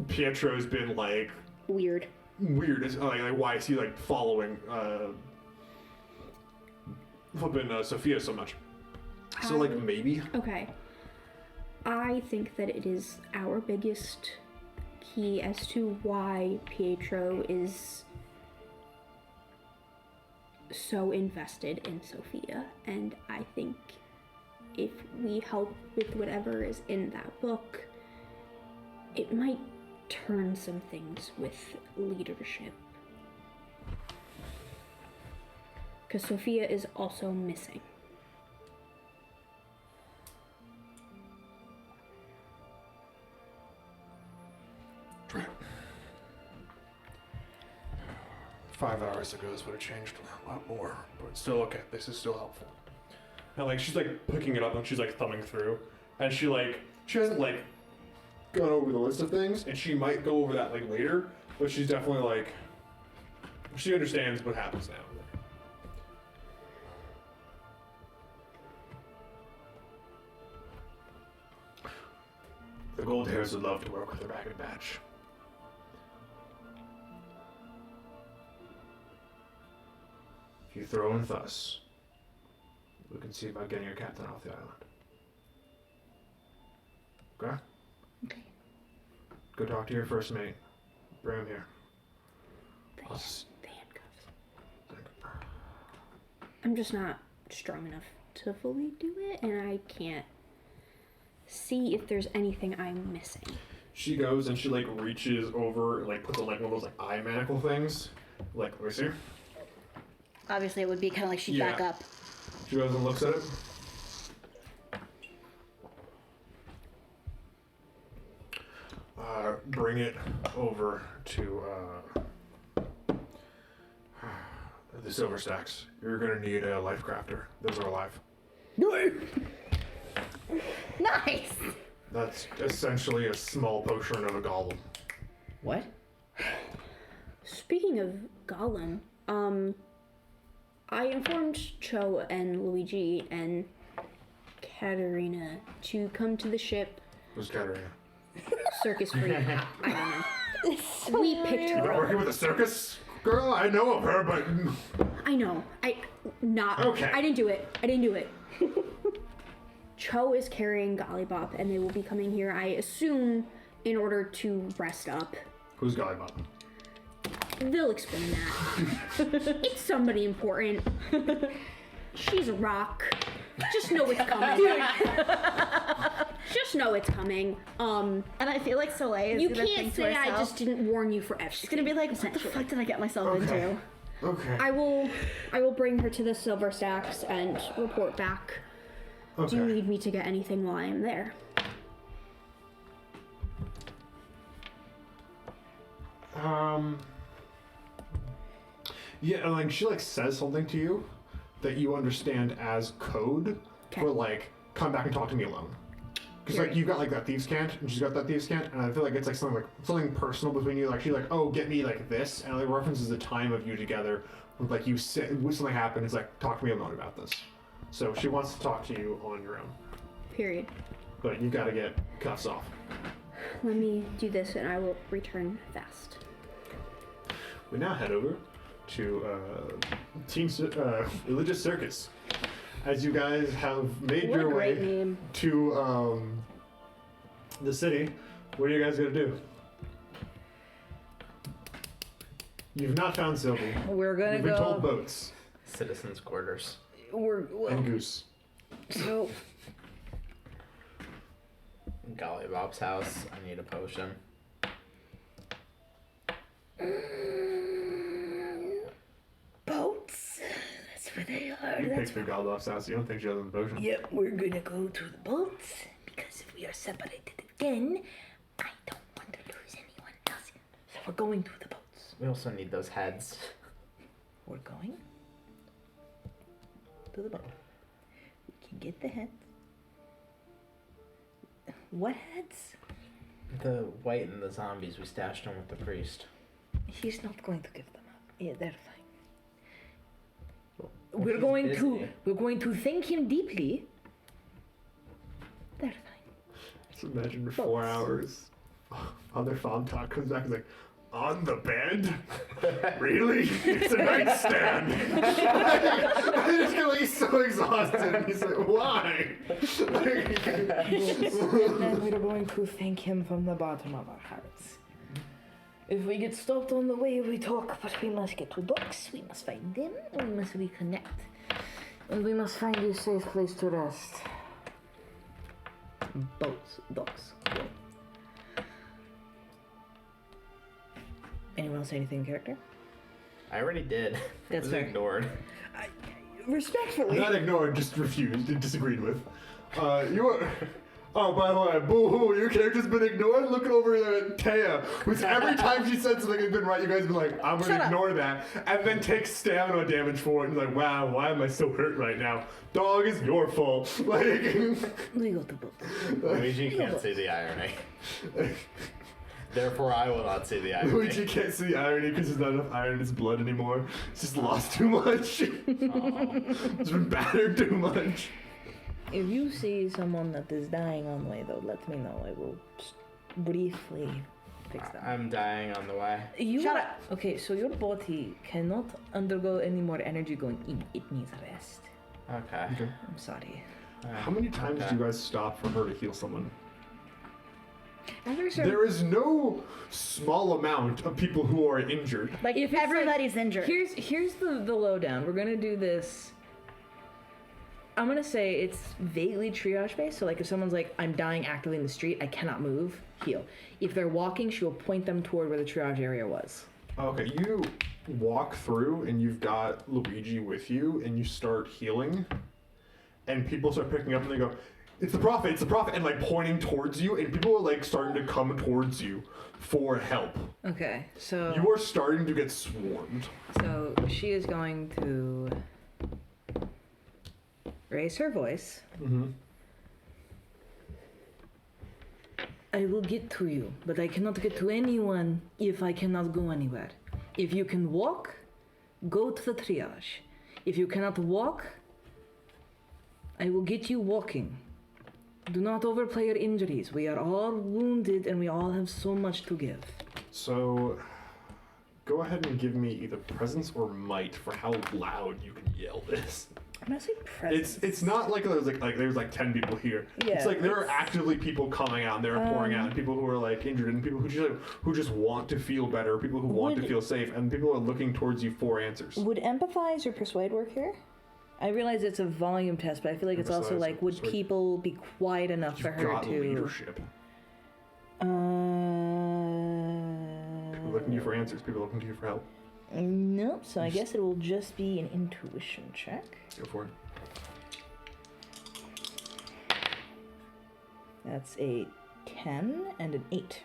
A: Pietro's been like
C: Weird.
A: It's like why is he like following flipping Sophia so much? So like maybe.
C: Okay. I think that it is our biggest key as to why Pietro is so invested in Sophia, and I think if we help with whatever is in that book, it might turn some things with leadership. Because Sophia is also missing.
A: Right. 5 hours ago this would have changed a lot more, but still okay. This is still helpful. And like she's like picking it up and she's like thumbing through, and she hasn't like gone over the list of things, and she might go over that like later, but she's definitely like She understands what happens now. The gold hairs would love to work with the ragged batch. If you throw in Thus, we can see about getting your captain off the island. Okay?
E: Okay.
A: Go talk to your first mate. Bring him here.
C: The handcuffs. I'm just not strong enough to fully do it, and I can't see if there's anything I'm missing.
A: She goes and she like reaches over, like puts on like one of those like eye manacle things. Like, let me see.
E: Obviously, it would be kind of like she'd
A: Yeah.
E: back up.
A: She goes and looks at it. Bring it over to the silver stacks. You're gonna need a life crafter. Those are alive.
E: Nice!
A: That's essentially a small potion of a golem.
B: What?
C: Speaking of Gollum, I informed Cho and Luigi and Katarina to come to the ship.
A: Who's Katarina?
C: Circus freak. I don't know. We picked
A: You're
C: her up.
A: working with a circus girl? I know of her, but
C: I know.
A: Okay.
C: I didn't do it. Cho is carrying Gollybop, and they will be coming here, I assume, in order to rest up.
A: who's Gollybop?
C: They'll explain that. It's somebody important. She's a rock. Just know it's coming. Just know it's coming.
E: And I feel like Soleil is
C: You
E: gonna
C: can't
E: think to
C: say I
E: herself,
C: just didn't warn you for everything.
E: She's gonna be like, what the fuck did I get myself into?
A: Okay.
C: I will bring her to the silver stacks and report back.
A: Okay.
C: Do you need me to get anything while I am there?
A: Yeah, like she like says something to you that you understand as code for like come back and talk to me alone. Because like you've got like that thieves' cant and she's got that thieves' cant, and I feel like it's like something personal between you. Like she's like, oh, get me like this, and it like, references the time of you together. With, like you sit, when something happened, it's like talk to me alone about this. So she wants to talk to you on your own,
C: Period.
A: but you got to get cuffs off.
C: Let me do this and I will return fast.
A: We now head over to Religious Circus. As you guys have made
E: What a
A: your
E: great
A: way
E: name.
A: to the city, what are you guys gonna do? You've not found Sylvie.
B: We're gonna
A: You've been told
B: go.
A: boats
D: Citizens' quarters.
A: and goose.
B: So
D: Gollybop's house. I need a potion.
B: boats. That's where they are.
A: You picked your Gollybop's house. You don't think she has a potion?
B: Yep, we're gonna go to the boats because if we are separated again, I don't want to lose anyone else. So we're going to the boats.
D: We also need those heads.
B: We're going to the boat. We can get the heads. What heads?
D: The white and the zombies, we stashed them with the priest.
B: He's not going to give them up. Yeah, they're fine.
D: Well,
B: We're
D: he's
B: going
D: busy.
B: we're going to thank him deeply. They're fine.
A: Just imagine 4
B: Boats.
A: hours. Other farm talk comes back and is like, on the bed? Really? It's a nightstand. I just feel like he's so exhausted. And he's like, why?
B: And we're going to thank him from the bottom of our hearts. If we get stopped on the way, we talk, but we must get to docks. We must find them. We must reconnect. And we must find a safe place to rest. Boats, docks. Go. Anyone else say anything in character?
D: I already did.
B: That's
D: it was
B: fair.
D: ignored.
B: Respectfully.
A: Not ignored, just refused and disagreed with. You were. Oh, by the way, boo-hoo, your character's been ignored? Look over there at Taya, who's every time she said something has been right, you guys have been like, I'm gonna ignore that, and then take stamina damage for it, and like, wow, why am I so hurt right now? Dog, it's your fault. Like,
B: We go to boats.
D: Luigi can't see the irony. Therefore, I will not see the irony.
A: Luigi can't see the irony because there's not enough iron in his blood anymore. He's just lost too much. He's been battered too much.
B: If you see someone that is dying on the way, though, let me know. I will briefly fix them.
D: I'm dying on the way.
E: Shut up.
B: Okay, so your body cannot undergo any more energy going in. It needs rest.
D: Okay.
B: I'm sorry.
A: How many times do you guys stop for her to heal someone?
B: After a certain,
A: There is no small amount of people who are injured.
E: Like,
B: If it's
E: everybody's injured.
B: here's the lowdown. We're gonna do this. I'm gonna say it's vaguely triage based. So like if someone's like, I'm dying actively in the street, I cannot move, heal. If they're walking, she will point them toward where the triage area was.
A: Okay, you walk through and you've got Luigi with you and you start healing. And people start picking up and they go, it's the prophet, and like pointing towards you, and people are like starting to come towards you for help.
B: Okay, so
A: You are starting to get swarmed.
B: so she is going to raise her voice.
A: Mm-hmm.
B: I will get to you, but I cannot get to anyone if I cannot go anywhere. If you can walk, go to the triage. If you cannot walk, I will get you walking. Do not overplay your injuries. We are all wounded and we all have so much to give.
A: So, go ahead and give me either presence or might for how loud you can yell this.
B: I'm gonna say presence.
A: It's not like there's like 10 people here.
B: Yeah,
A: It's like there are actively people coming out and they're pouring out, and people who are like injured, and people who just want to feel better, people who want to
B: Would-
A: feel safe, and people are looking towards you for answers.
B: Would empathize or persuade work here? I realize it's a volume test, but I feel like it's also
A: Emphasize
B: like,
A: or
B: would
A: persuade.
B: people be quiet enough for
A: You've
B: her
A: got
B: to?
A: leadership. People looking to you for answers. People looking to you for help.
B: Nope. So I guess it will just be an intuition check.
A: Go for it.
B: That's a 10 and an 8.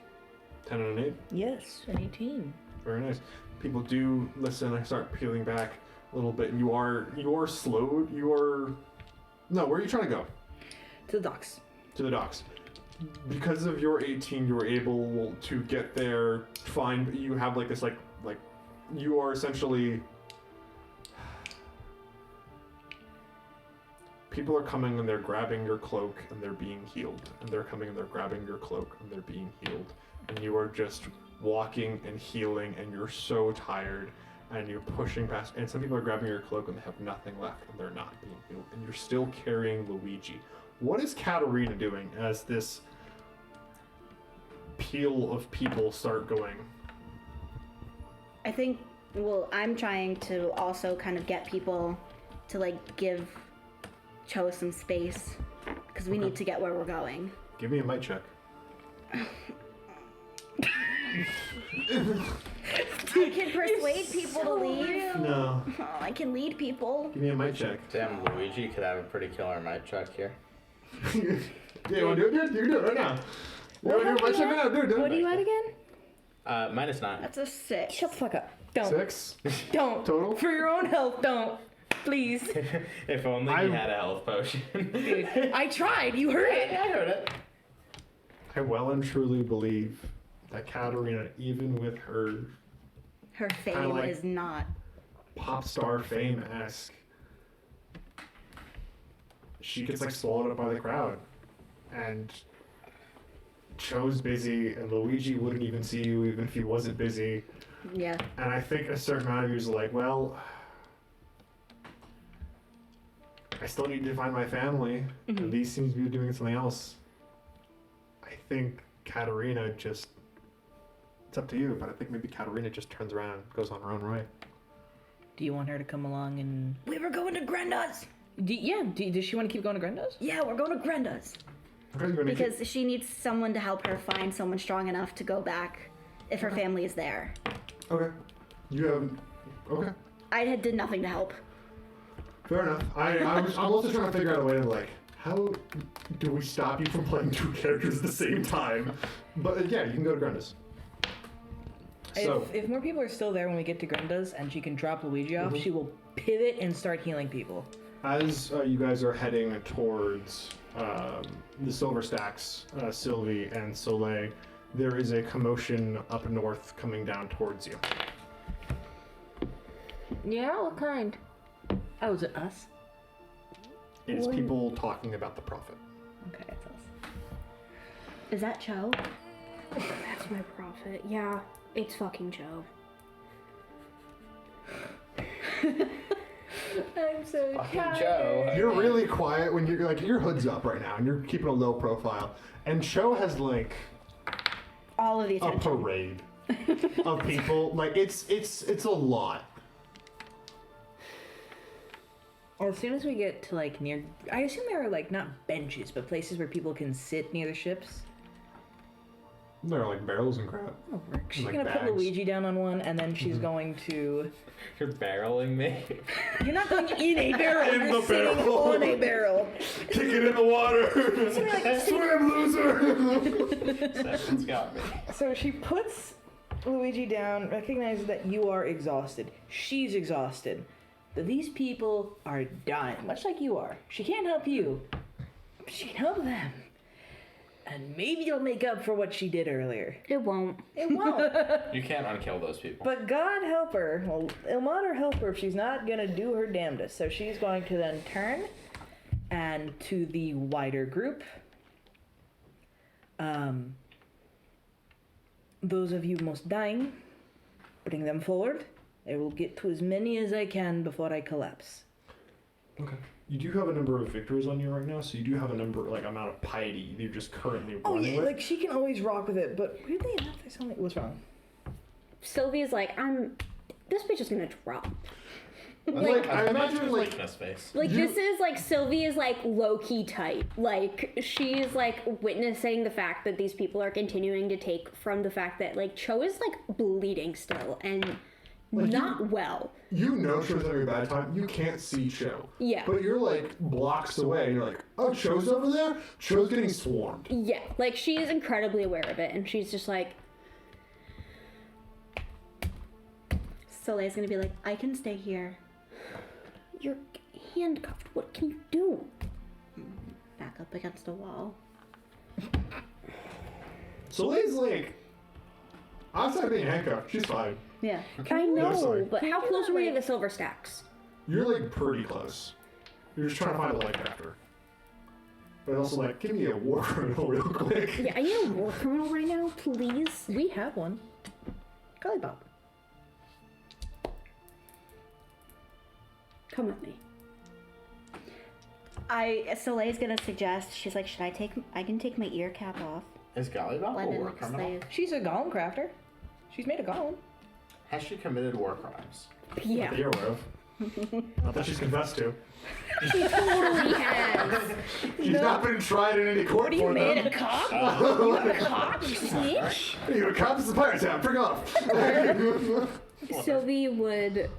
A: 10 and an 8.
B: Yes, an 18.
A: Very nice. People do listen. I start peeling back a little bit, and you are slowed. No, where are you trying to go?
B: To the docks.
A: To the docks. Because of your 18, you were able to get there fine. But you have like this like you are essentially. People are coming and they're grabbing your cloak and they're being healed. And they're coming and they're grabbing your cloak and they're being healed. And you are just walking and healing, and you're so tired. And you're pushing past, and some people are grabbing your cloak and they have nothing left and they're not being healed, and you're still carrying Luigi. What is Katarina doing as this peal of people start going?
E: I think, well, I'm trying to also kind of get people to like give Cho some space because we need to get where we're going.
A: Give me a might check.
E: I can persuade people to leave.
A: No.
E: Oh, I can lead people.
A: Give me a might check.
D: Damn, Luigi could have a pretty killer mic check here.
A: Yeah, you want to do it? You can do it right now. You want to do a might check right now? Do it.
B: What are you at again?
D: -9.
E: That's a 6.
B: Shut the fuck up. Don't.
A: 6?
B: Don't.
A: Total?
B: For your own health, don't. Please.
D: If only he had a health potion.
B: Dude, I tried. You heard it.
D: I heard it.
A: I well and truly believe that Katarina, even with her
E: Her fame
A: like-
E: is not.
A: pop star fame-esque, she gets like swallowed up by the crowd, and Cho's busy, and Luigi wouldn't even see you even if he wasn't busy.
E: Yeah.
A: And I think a certain amount of you is like, well, I still need to find my family, and these seems to be doing something else. I think Katarina just, it's up to you, but I think maybe Katarina just turns around and goes on her own way.
B: Do you want her to come along and?
E: We were going to Grenda's.
B: Does she want to keep going to Grenda's?
E: Yeah, we're going to Grenda's.
A: Okay, you wanna
E: Because she needs someone to help her find someone strong enough to go back if her family is there.
A: okay. You have, okay.
E: I did nothing to help.
A: Fair enough. I'm also trying to figure out a way to like, how do we stop you from playing two characters at the same time? But yeah, you can go to Grenda's. So,
B: If more people are still there when we get to Grenda's and she can drop Luigi off, she will pivot and start healing people.
A: as you guys are heading towards the Silver Stacks, Sylvie and Soleil, there is a commotion up north coming down towards you.
B: Yeah, what kind? Oh, is it us?
A: It is people talking about the prophet.
B: Okay, it's us.
E: Is that Cho?
C: That's my prophet. Yeah, it's fucking Joe.
B: I'm so
D: Fucking
B: tired.
D: Joe.
A: You're really quiet when you're like, your hood's up right now and you're keeping a low profile. And Cho has like
E: All of the
A: a
E: attention.
A: parade of people. Like it's a lot.
B: Well, as soon as we get to like near, I assume there are like not benches, but places where people can sit near the ships.
A: There are like barrels and crap.
B: Oh, she's
A: Like
B: gonna put
A: bags.
B: Luigi down on one, and then she's going to.
D: You're barreling me.
B: You're not going in a barrel.
A: In
B: you're
A: the
B: sitting
A: barrel.
B: on a barrel.
A: Kick it in the water. Swim, loser.
D: Seven's got me.
B: So she puts Luigi down, recognizes that you are exhausted. She's exhausted. But these people are dying, much like you are. She can't help you, but she can help them. And maybe it'll make up for what she did earlier.
C: It won't.
B: It won't.
D: You can't unkill those people.
B: But God help her. Well, Ilmater help her if she's not gonna do her damnedest. So she's going to then turn and to the wider group. Those of you most dying, bring them forward. I will get to as many as I can before I collapse.
A: Okay. You do have a number of victories on you right now, so you do have a number, like, amount of piety you're just currently
B: Oh
A: running
B: yeah,
A: with.
B: like she can always rock with it, but weirdly enough, there's something. What's wrong?
C: Sylvia's like, this bitch is gonna drop.
A: Like, I imagine, like,
D: weakness face.
C: Like, this is, like, Sylvia's, like, low-key tight. Like, she's, like, witnessing the fact that these people are continuing to take from the fact that, like, Cho is, like, bleeding still and
A: Like,
C: not well.
A: you know Cho's having a bad time. You can't see Cho.
C: Yeah.
A: But you're, like, blocks away. You're like, oh, Cho's over there? Cho's getting swarmed.
C: Yeah, like, she is incredibly aware of it, and she's just like,
E: Soleil's gonna be like, I can stay here.
C: you're handcuffed. What can you do?
E: Back up against a wall.
A: Soleil's like, outside being handcuffed, she's fine.
E: Yeah.
C: I
A: No,
C: know,
A: sorry.
C: but how close are we to the silver stacks?
A: You're, like, pretty close. You're just trying to find a life after. But also, like, give me a war criminal real quick.
C: Yeah, I need a war criminal right now, please.
B: We have one. Gollybop.
C: Come with me.
E: Soleil's gonna suggest, she's like, I can take my ear cap off.
D: Is Gollybop
E: Blend
D: a
E: in
D: war
E: like a
D: criminal?
E: slave.
B: She's a golem crafter. She's made a golem.
D: Has she committed war crimes?
C: Yeah,
A: You're aware of. Not that she's confessed to.
C: totally has.
A: She's not been tried in any court for them.
B: a cop? You a cop? You snitch?
A: You're a cop, this is a pirate town, bring off.
C: Sylvie would.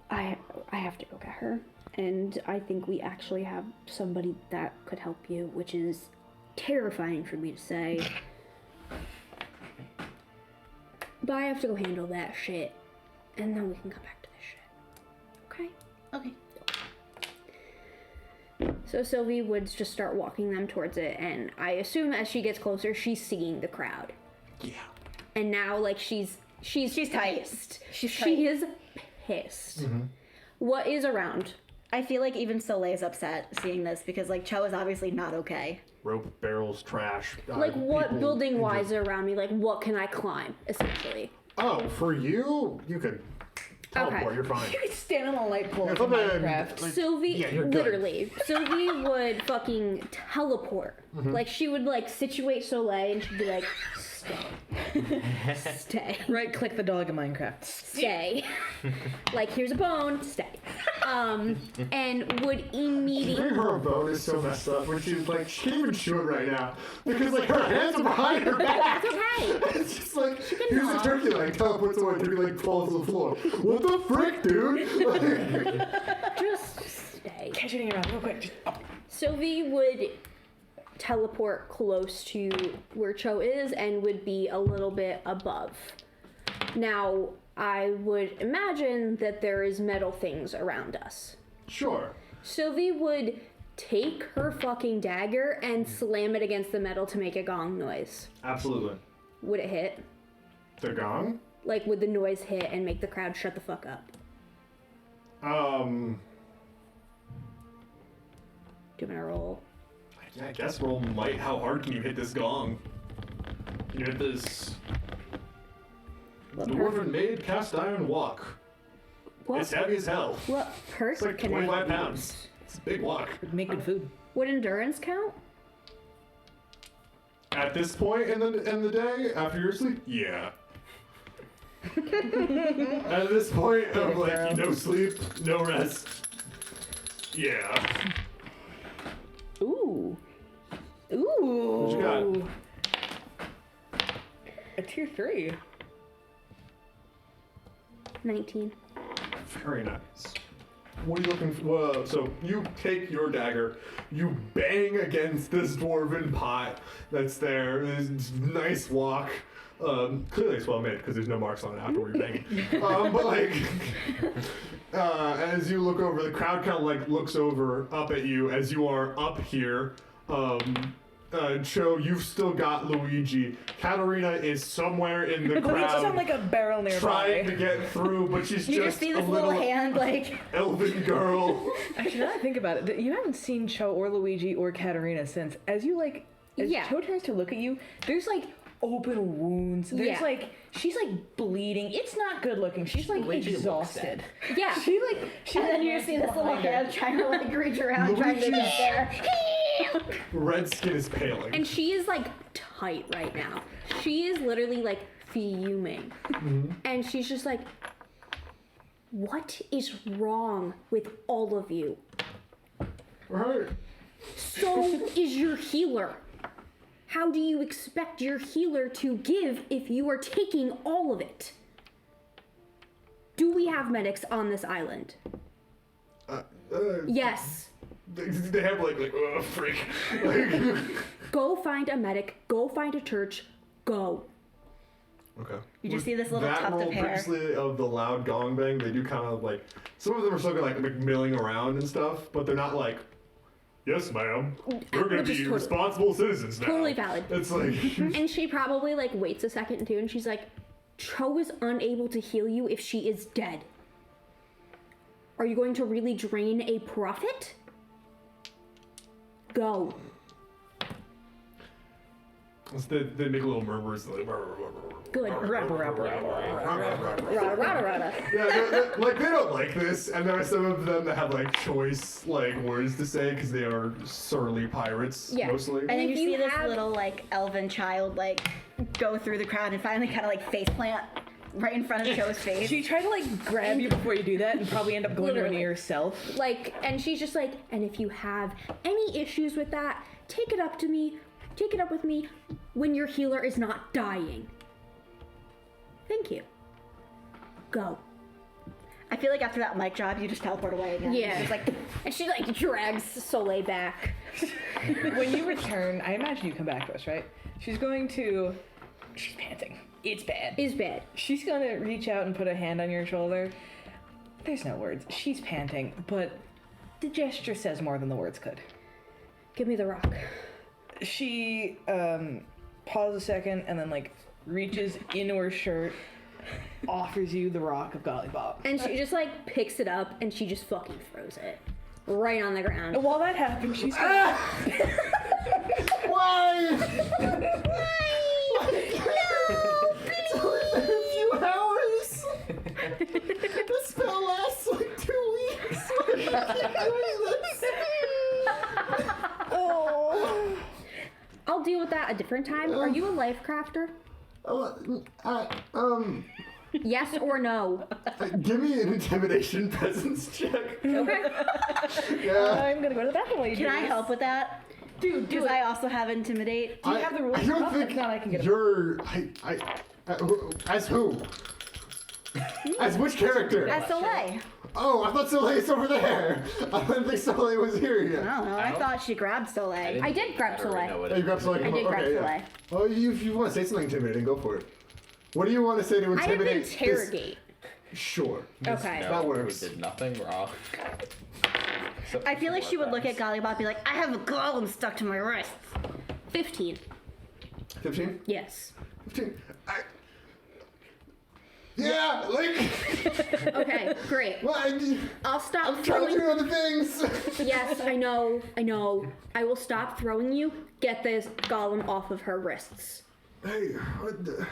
C: I have to go get her, and I think we actually have somebody that could help you, which is terrifying for me to say. But I have to go handle that shit, and then we can come back to this shit. Okay?
E: Okay.
C: So Sylvie would just start walking them towards it, and I assume as she gets closer, she's seeing the crowd.
A: Yeah.
C: And now, like, she's
E: tight.
C: pissed.
E: She's
C: She
E: tight.
C: is pissed. What is around?
E: I feel like even Soleil's upset seeing this because, like, Cho is obviously not okay.
A: Rope, barrels, trash.
C: Like, what
A: people
C: building wise
A: injured.
C: are around me? Like, what can I climb, essentially?
A: Oh, for you, you could teleport,
C: Okay.
A: you're fine.
B: You could stand on a light pole
A: Yeah,
B: in
A: if I'm a-
B: Minecraft.
A: like,
C: Sylvie,
A: yeah, you're good.
C: literally, Sylvie would fucking teleport. Like, she would, like, situate Soleil, and she'd be like, stay.
B: Right click the dog in Minecraft.
C: Stay. Like, here's a bone, stay. And would immediately...
A: Her bone is so messed up when she's like, she can't even chew it right now. Because, like, her hands are behind her back.
C: That's okay.
A: It's just like, here's a turkey leg, teleports away, turkey leg falls to the floor. What the frick, dude?
C: Just stay.
B: Catch it in your mouth real quick. Just,
C: Sylvie would teleport close to where Cho is and would be a little bit above. Now, I would imagine that there is metal things around us.
A: Sure.
C: Sylvie would take her fucking dagger and slam it against the metal to make a gong noise.
A: Absolutely.
C: Would it hit?
A: The gong?
C: Like, would the noise hit and make the crowd shut the fuck up?
A: Do
C: you want to roll?
A: I guess roll might. How hard can you hit this gong? Can you hit this dwarven maid cast iron walk?
C: What?
A: It's heavy as hell.
C: What perk
A: It's like
C: can
A: 25
C: I
A: pounds. It's a big walk.
B: Make good food.
C: Would endurance count?
A: At this point in the day, after your sleep, yeah. At this point of like no sleep, no rest, yeah.
B: Ooh. Ooh.
A: What you got?
B: A tier 3.
C: 19.
A: Very nice. What are you looking for? So you take your dagger, you bang against this dwarven pot that's there. This nice walk. Clearly it's well made because there's no marks on it after you're banging. But like, as you look over, the crowd kind of like looks over up at you as you are up here. Cho, you've still got Luigi. Katarina is somewhere in the crowd.
B: Luigi's on like a barrel nearby.
A: Trying to get through, but she's
E: You
A: just
E: see
A: a
E: this little hand, like.
A: elven girl.
B: Actually, now that I think about it, you haven't seen Cho or Luigi or Katarina since. As
C: Yeah.
B: Cho turns to look at you, there's like open wounds. There's
C: Yeah.
B: like, she's like bleeding. It's not good looking. She's like
D: Luigi looks
B: exhausted.
C: Yeah.
B: She
E: And then you see this little hand trying to like reach around, trying to get there.
A: Red skin is paling.
C: And she is like tight right now. She is literally like fuming. And she's just like, what is wrong with all of you?
A: Right.
C: So is your healer. How do you expect your healer to give if you are taking all of it? Do we have medics on this island? Yes.
A: They have like oh freak. Like,
C: Go find a medic. Go find a church. Go.
A: okay.
E: You just see this little
A: that
E: tuft
A: roll
E: of hair.
A: previously of the loud gong bang, they do kind of like some of them are still like milling around and stuff, but they're not like, yes, ma'am, we're gonna
C: Which is
A: be
C: totally-
A: responsible citizens now.
C: Totally valid.
A: It's like
C: And she probably like waits a second too, and she's like, Cho is unable to heal you if she is dead. Are you going to really drain a prophet? Go.
A: they make little murmurs. Like,
C: Good.
B: Rada, rada, rada.
C: Rada, rada, rada.
A: yeah, like they don't like this, and there are some of them that have like choice like words to say because they are surly pirates
C: Yeah.
A: mostly.
E: And then
C: if
E: you see
C: you
E: this
C: have-
E: little like elven child like go through the crowd and finally kind of like face plant right in front of Cho's face.
B: She tried to like grab you before you do that and probably end up going
C: Literally.
B: to yourself.
C: Like, and she's just like, and if you have any issues with that, take it up to me. Take it up with me when your healer is not dying. Thank you. Go.
E: I feel like after that mic drop, you just teleport away again.
C: Yeah.
E: It's just like,
C: And she like drags Soleil back.
B: When you return, I imagine you come back to us, right? She's panting. It's bad.
C: Is bad.
B: She's gonna reach out and put a hand on your shoulder. There's no words. She's panting, but the gesture says more than the words could.
C: Give me the rock.
B: She pauses a second and then like reaches into her shirt, offers you the rock of Gollybop.
C: And she just like picks it up and she just fucking throws it right on the ground.
B: And while that happens, she's
G: Why? It's only been a few hours. The spell lasts like 2 weeks. Why do you keep doing this?
B: oh.
C: I'll deal with that a different time. Are you a life crafter? Yes or no?
A: Give me an intimidation presence check.
C: Okay.
A: Yeah.
B: I'm gonna go to the bathroom while you
E: can
B: do
E: I
B: this.
E: help with that?
B: Dude, do
E: Because
B: it.
E: I also have intimidate.
B: Do you have the rules?
A: I don't
B: Oh,
A: think
B: if not, I can get it.
A: you're. As who? As which character?
E: As Soleil.
A: Oh, I thought Soleil's over there. I didn't think Soleil was here
E: I
A: yet.
E: don't know. I thought she grabbed Soleil.
C: I did grab Soleil.
A: Oh, you grabbed Soleil.
E: I did grab
A: Okay,
E: Soleil.
A: yeah. Oh, if you want to say something intimidating, go for it. What do you want to say to
C: I have
A: intimidate?
C: interrogate.
A: Sure.
C: Okay.
A: That works.
D: Who did nothing wrong.
E: I feel like she would look at Gollybop and be like, I have a golem stuck to my wrist.
C: 15.
A: 15?
C: Yes.
A: 15. Yeah, like.
C: Okay, great.
A: What?
C: I'll stop
A: I'm trying to
C: throwing.
A: do other things.
C: Yes, I know. I will stop throwing you. Get this golem off of her wrists.
A: Hey, what the?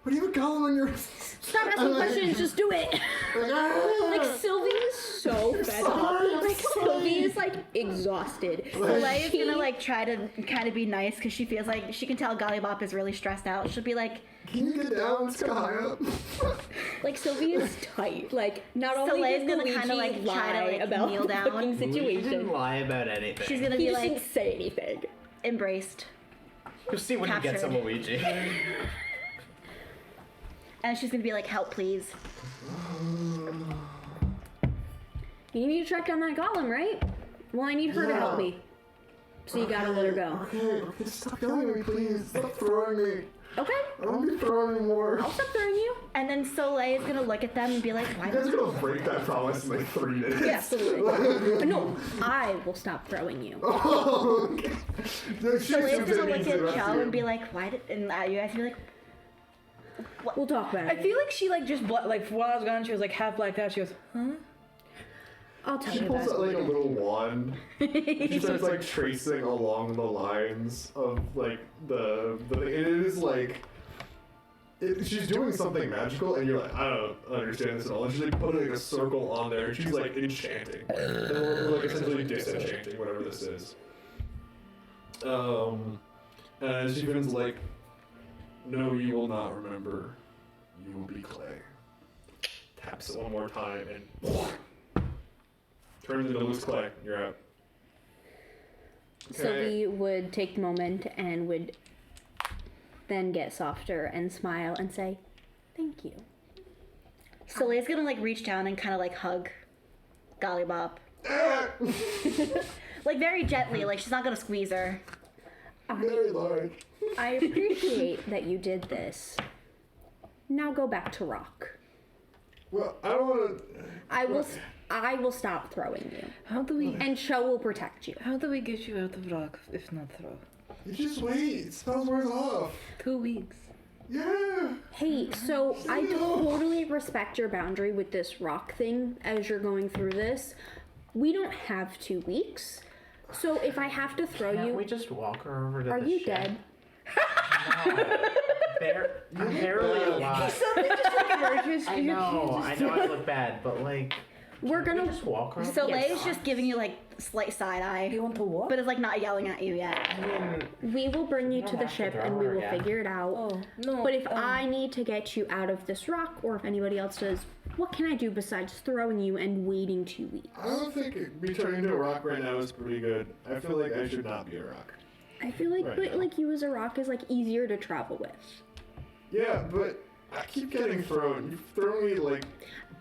A: What do you have a golem on your wrist?
C: Stop asking questions. Just do it. Like Sylvie is so fed up. Like Sylvie is like exhausted.
E: Soleil is gonna like try to kind of be nice because she feels like she can tell Gollybop is really stressed out. She'll be like,
A: Can you get down? Let's go high up.
C: Like Sylvie is tight. Like not only
E: Soleil's
C: does
E: gonna
C: Luigi
E: kinda, like,
C: lie
E: try to, like,
C: about
E: kneel
C: the
E: down.
C: fucking
D: Luigi
C: situation.
D: didn't lie about anything.
E: she's gonna
C: He
E: be
C: just
E: like
C: didn't say anything.
E: embraced,
D: You'll see when you get
E: captured.
D: some Luigi.
E: and she's gonna be like, help please.
C: You need to track down that golem, right? Well, I need her to help me. So you gotta let her go.
A: Okay, stop yelling at me, please. Stop throwing me.
C: Okay,
A: I don't be throwing anymore.
C: I'll stop throwing you.
E: And then Soleil is gonna look at them and be like, why
A: You guys
E: don't
A: are gonna break that promise in like 3 minutes.
C: Absolutely. No, I will stop throwing you.
A: Oh, okay. No, she's
E: Soleil's
A: too
E: gonna
A: busy
E: look
A: to
E: at
A: the rest
E: Joe
A: of
E: and be
A: you.
E: like, why did, and you guys be like,
C: We'll talk about
B: I
C: it.
B: feel like she like just like while I was gone, she was like half blacked out. She goes, huh?
C: I'll tell
A: She
C: you
A: pulls
C: about
A: out
C: it.
A: like a little wand. She starts like tracing along the lines of like the thing. It is like she's doing something magical, and you're like, I don't understand this at all. And she's like putting a circle on there, and she's like enchanting, and like essentially disenchanting whatever this is. And she begins like, no, you will not remember. You will be clay. Taps it one more time and. Turns into loose clay. You're out.
C: Sylvie would take the moment and would then get softer and smile and say, thank you.
E: Soleil's gonna like reach down and kind of like hug Gollybop. Like very gently, like she's not gonna squeeze her.
A: Very large.
C: I appreciate that you did this. Now go back to rock.
A: Well, I don't want to.
C: I will stop throwing you.
B: How do we?
C: And Shea will protect you.
B: How do we get you out of rock if not throw?
A: You just wait. Spells wears off.
B: 2 weeks.
A: Yeah.
C: Hey, so I totally respect your boundary with this rock thing as you're going through this. We don't have 2 weeks. So if I have to throw
D: Can't
C: you,
D: we just walk her over to
C: are
D: the
C: you
D: shed?
C: dead?
D: You're barely alive. I know I look bad, but like,
C: We're
D: can we
C: gonna.
D: just walk her over
E: Soleil's
D: the
E: just giving you like slight side eye,
B: You want to walk?
E: but it's like not yelling at you yet.
D: I mean,
C: We will bring you
D: You
C: to
D: don't
C: the
D: have to
C: ship
D: throw
C: and we
D: her
C: will
D: again.
C: figure it out.
B: Oh no.
C: But if I need to get you out of this rock, or if anybody else does, what can I do besides throwing you and waiting 2 weeks?
A: I don't think me turning into a rock right now is pretty good. I feel like I should not be a rock.
C: I feel like,
A: Right
C: but
A: now.
C: like you as a rock is like easier to travel with.
A: Yeah, but I keep getting thrown. You've thrown me like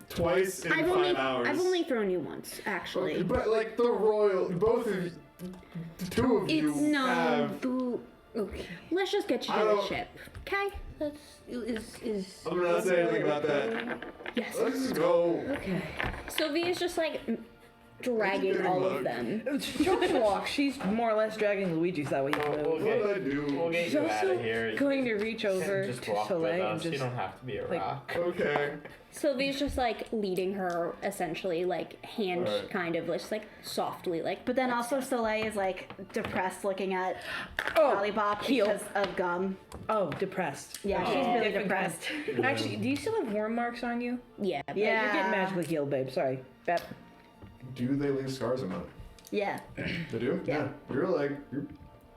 A: twice in 5 hours.
C: I've only thrown you once, actually.
A: Okay, but like the royal, both of you, the 2 of you
C: No.
A: have.
B: Okay.
C: Let's just get you
A: I
C: to the
A: don't-
C: ship, okay?
B: That's is.
A: I'm not saying anything about that.
C: Yes.
A: Let's just go.
B: Okay.
C: Sylvie is just like dragging
A: getting
C: all of
A: mugged.
C: them.
B: Joe can walk. She's more or less dragging Luigi so that way he can
D: We'll
B: move.
A: What did I do?
D: We'll get
B: She's
D: you out
B: also
D: of here.
B: going to reach
D: You can
B: over
D: just
B: to
D: walk with
B: Soleil
D: us.
B: and
D: You
B: just.
D: don't have to be a
B: like-
D: rock.
A: Okay.
C: Sylvie's just like leading her, essentially, like hand
A: Alright.
C: kind of, just like softly, like.
E: But then also Soleil is like depressed looking at
B: Oh,
E: Gollybop
B: heel.
E: because of gum.
B: Oh, depressed.
E: Yeah, she's
B: Oh.
E: really
B: Different
E: depressed.
B: kind. Actually, do you still have worm marks on you?
C: Yeah.
B: You're
E: Yeah.
B: getting magically healed, babe. Sorry. That.
A: Do they leave scars or not?
E: Yeah.
A: They do?
E: Yeah.
A: You're like,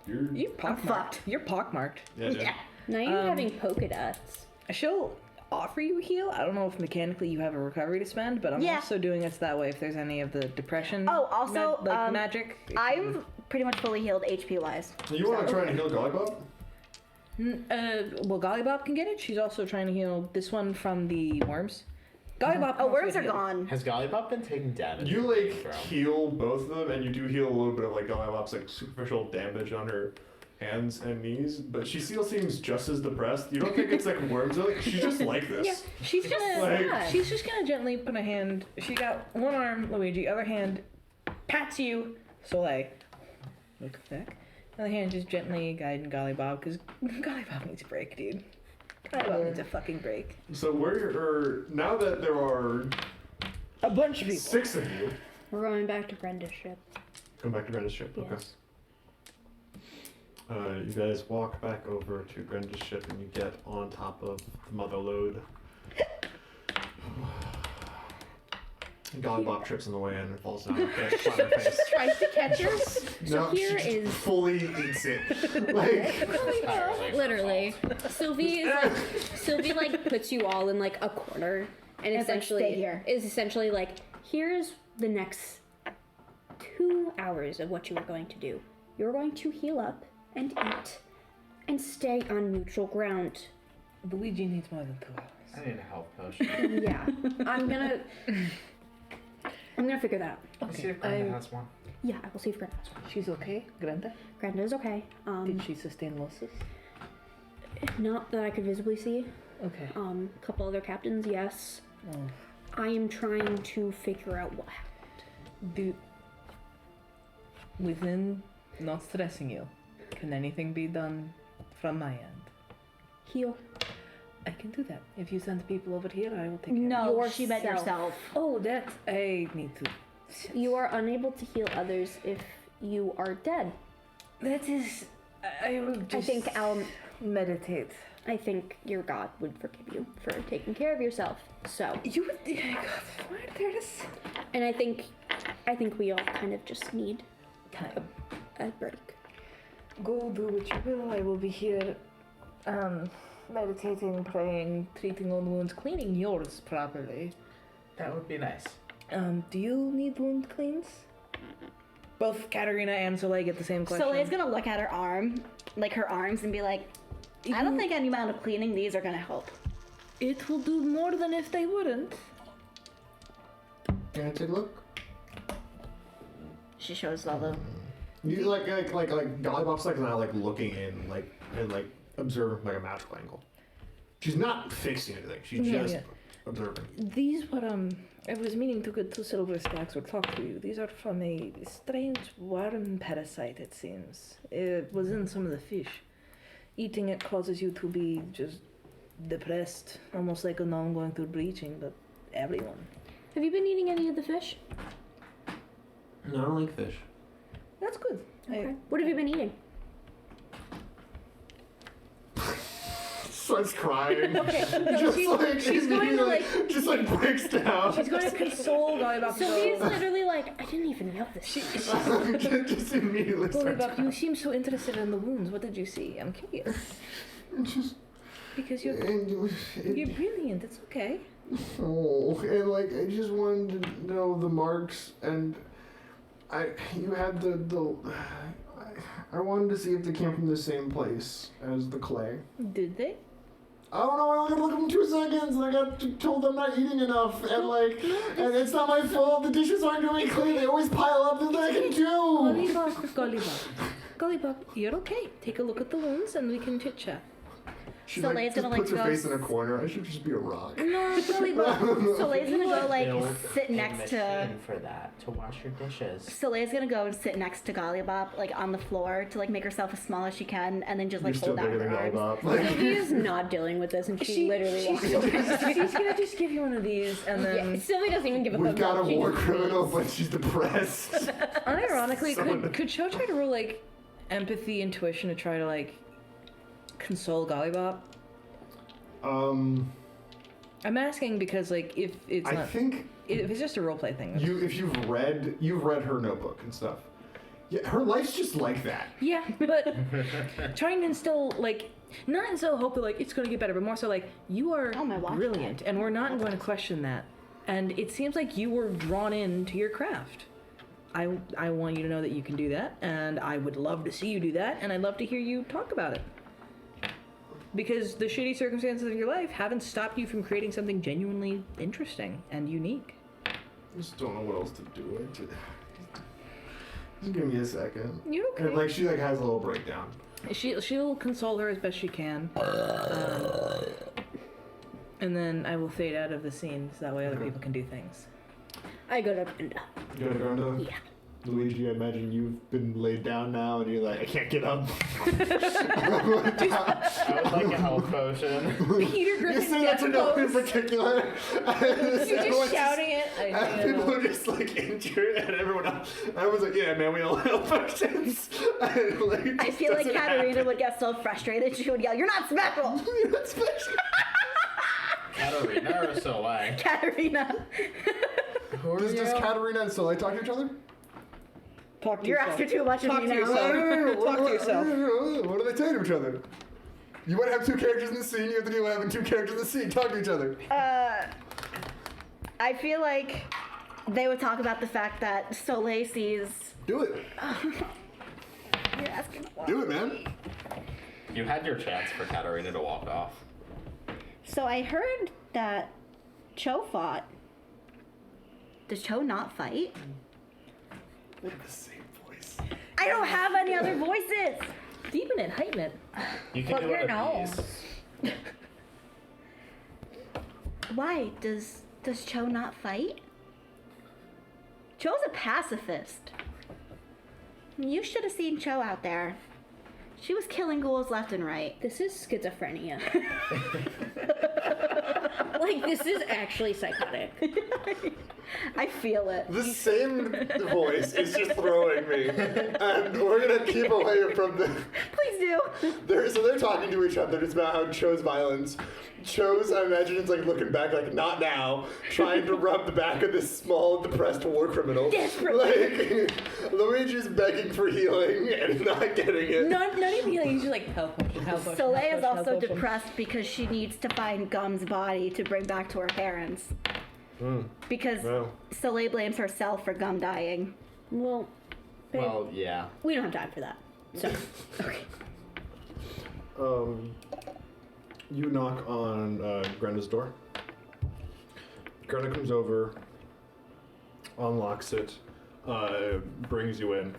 A: you're.
B: You're pockmarked.
E: fucked.
B: You're pockmarked.
A: Yeah, dude.
E: Yeah.
C: Now you're having polka dots.
B: She'll offer you a heal. I don't know if mechanically you have a recovery to spend, but I'm
E: Yeah.
B: also doing this that way if there's any of the depression.
E: Oh, also,
B: magic.
E: I'm pretty much fully healed HP wise.
A: You want to try and heal Gollybop?
B: Well, Gollybop can get it. She's also trying to heal this one from the worms. Gollybop.
E: Oh,
B: can also
E: worms
B: get
E: are
B: healed.
E: gone.
D: Has Gollybop been taking damage?
A: You like
D: Throw.
A: heal both of them, and you do heal a little bit of like Gollybop's like superficial damage on her hands and knees, but she still seems just as depressed. You don't think it's like worms? Like, she's just like this.
B: Yeah, she's gonna.
A: Like-
B: She's just gonna gently put a hand. She got one arm, Luigi. Other hand pats you, Soleil. Look back. Other hand just gently guiding Gollybob because Gollybob needs a break, dude. Gollybob needs a fucking break.
A: So now that there are
B: A bunch of people.
A: 6 of you,
C: We're going back to Grenda's ship.
A: come back to Grenda's ship. Okay.
C: Yes.
A: You guys walk back over to Grenda's ship and you get on top of Mutha Lode. Gollybob trips on the way in and falls down. Okay, flat on her face.
C: Tries to catch her.
A: No,
C: here
A: she
C: is-
A: just fully eats it. Like,
C: Literally. Sylvie like puts you all in like a corner and
E: It's like,
C: essentially
E: "Stay here."
C: is essentially like, here's the next 2 hours of what you are going to do. You're going to heal up and eat and stay on neutral ground.
B: Luigi needs more than 2 hours.
D: I need a health potion.
C: Yeah. I'm gonna figure that out.
D: Let's see if Grenda has one.
C: Yeah, I will see if Grenda has one.
B: She's okay, Grenda?
C: Grenda is okay.
B: Did she sustain losses?
C: Not that I could visibly see.
B: Okay.
C: A couple other captains, yes.
B: Oh.
C: I am trying to figure out what happened.
B: Within not stressing you, can anything be done from my end?
C: Heal.
B: I can do that. If you send people over here, I will take care
E: No,
C: Yourself.
E: she meant yourself.
B: Oh, that I need to.
C: You are unable to heal others if you are dead.
B: That is. I will just. meditate.
C: I think your god would forgive you for taking care of yourself. So,
B: You would. Why there it is?
C: and I think we all kind of just need
B: Time.
C: a break.
B: Go do what you will. I will be here. Meditating, praying, treating old wounds, cleaning yours properly.
D: That would be nice.
B: Do you need wound cleans? Both Katarina and Soleil get the same question.
E: Soleil's gonna look at her arm, like her arms, and be like, I don't think any amount of cleaning these are gonna help.
B: It will do more than if they wouldn't.
G: Can I take a look?
E: She shows all the.
A: you like Gollybob's like now like looking in and observing from like a magical angle. She's not fixing anything. She's
B: Yeah,
A: just
B: yeah.
A: observing.
B: These were, I was meaning to get 2 silver stacks or talk to you. These are from a strange worm parasite, it seems. It was in some of the fish. Eating it causes you to be just depressed, almost like a gnome going through bleaching, but everyone.
C: Have you been eating any of the fish?
A: No, I don't like fish.
B: That's good.
C: Okay. What have you been eating?
A: Starts crying.
B: Okay, no,
A: Just
B: she's,
A: like
B: she's going to like,
A: just like breaks down.
B: she's going to console Gollybop.
C: Sylvia's literally like, I didn't even know this.
A: just immediately starts
B: Gollybop, you seem so interested in the wounds. What did you see? I'm curious. Because you're brilliant. It's okay.
G: Oh, and like I just wanted to know the marks, and you had I wanted to see if they came from the same place as the clay.
B: Did they?
G: I don't know. I only got to look at them 2 seconds, and I got told I'm not eating enough, and and it's not my fault. The dishes aren't doing clean. They always pile up. There's nothing I can do.
B: Gollybop, you're okay. Take a look at the wounds and we can chit chat.
G: She
E: Soleil's
G: just
E: gonna, like,
G: puts her
E: go
G: face in a corner. I should just be a rock.
E: No, Gollybop. Soleil's gonna go like
D: Build
E: sit
D: a
E: next to.
D: machine for that to wash your dishes.
E: Soleil's gonna go and sit next to Gollybop, like on the floor, to like make herself as small as she can, and then just like
A: You're still
E: hold out
A: bigger
E: her
A: than
E: arms.
A: Gollybop. Like,
C: Sylvia's not dealing with this, and she literally walks away.
B: She's gonna just give you one of these and
C: Yeah,
B: then.
C: Sylvie doesn't even give a
G: We've
C: thumbs
G: got a
C: up. She
G: war
C: just-
G: criminal, but she's depressed.
B: Unironically,
A: Someone-
B: could Shea try to roll like empathy, intuition to try to like console Gollybop? I'm asking because like if it's
A: I
B: not,
A: think
B: if it's just a roleplay thing.
A: if you've read her notebook and stuff. Yeah, her life's just like that.
B: Yeah, but trying to instill like not instill hope that like it's going to get better, but more so like you are
E: Oh, my watch
B: brilliant, and we're not going to question that. And it seems like you were drawn into your craft. I want you to know that you can do that, and I would love to see you do that, and I'd love to hear you talk about it. Because the shitty circumstances of your life haven't stopped you from creating something genuinely interesting and unique.
G: I just don't know what else to do. Just give me a second.
B: You're okay.
A: And like she like has a little breakdown.
B: She'll console her as best she can. And then I will fade out of the scene so that way other people can do things.
C: I go to Grenda.
G: You gotta go into
C: Yeah.
D: Luigi, I imagine you've been laid down now and you're like, I can't get up. I would like a health potion.
B: Peter
G: You
B: Griffin's
G: say that to no one in
B: pose.
G: particular.
B: You're just shouting it.
G: And people are just like injured, and everyone else. I was like, yeah, man, we don't have potions. And, like,
E: I feel like Katarina would get so frustrated she would yell, "You're not special!"
G: You're not special.
D: Katarina or Soleil?
E: Katarina.
G: Does Katarina and Soleil talk to each other?
B: Talk to
E: You're
B: yourself.
E: after too much of
B: Talk
E: me
B: to
E: now.
B: yourself. Talk to yourself.
G: What do they say to each other? You want to have two characters in the scene, you have to deal with having two characters in the scene. Talk to each other.
E: I feel like they would talk about the fact that Soleil sees.
G: Do it.
E: You're asking.
G: Do it, man.
D: You had your chance for Katarina to walk off.
E: So I heard that Cho fought. Does Cho not fight?
G: They have the same voice.
E: I don't have any other voices.
B: Deepen it, heighten it.
D: You can
B: Plug
D: do
B: your
D: it
B: nose.
D: piece.
E: Why does Cho not fight? Cho's a pacifist. You should have seen Cho out there. She was killing ghouls left and right.
C: This is schizophrenia. Like, this is actually psychotic.
E: I feel it.
G: The same voice is just throwing me, and we're gonna keep away from the.
E: Please do.
G: They're talking to each other just about how Cho's violence. Cho's, I imagine, it's like looking back, like not now, trying to rub the back of this small, depressed war criminal.
E: Desperately.
G: Like Luigi's begging for healing and not getting it.
B: Not even healing, he's just like, health potion, health potion.
E: Soleil
B: health
E: is
B: potion,
E: also
B: health potion.
E: depressed because she needs to find Gum's body to bring back to her parents. Because
G: Wow.
E: Soleil blames herself for Gum dying.
C: Well, babe,
D: Well, yeah.
C: we don't have time for that. So, okay.
A: You knock on Grenda's door. Grenda comes over, unlocks it, brings you in.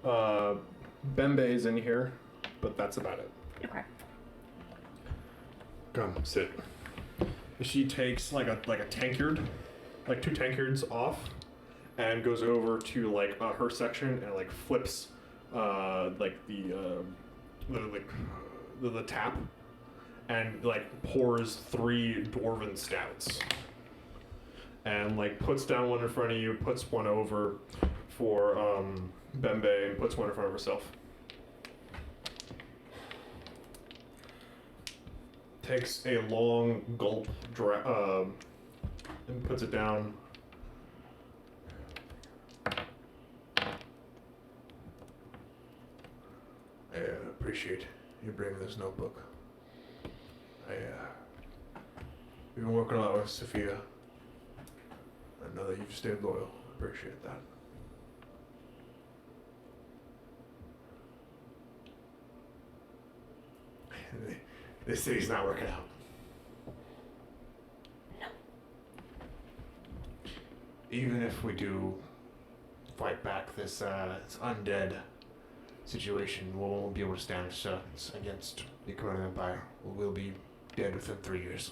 A: Bembe's in here, but that's about it.
C: Okay.
A: Come, sit. She takes like a tankard, like two tankards off, and goes over to like her section and like flips like the tap, and like pours 3 dwarven stouts, and like puts down one in front of you, puts one over for Bembe, and puts one in front of herself. Takes a long gulp, and puts it down. I appreciate you bringing this notebook. We've been working a lot with Sophia. I know that you've stayed loyal. I appreciate that. This city's not working out.
C: No.
A: Even if we do fight back this undead situation, we won't be able to stand a chance against the Commodore Empire. We'll be dead within 3 years.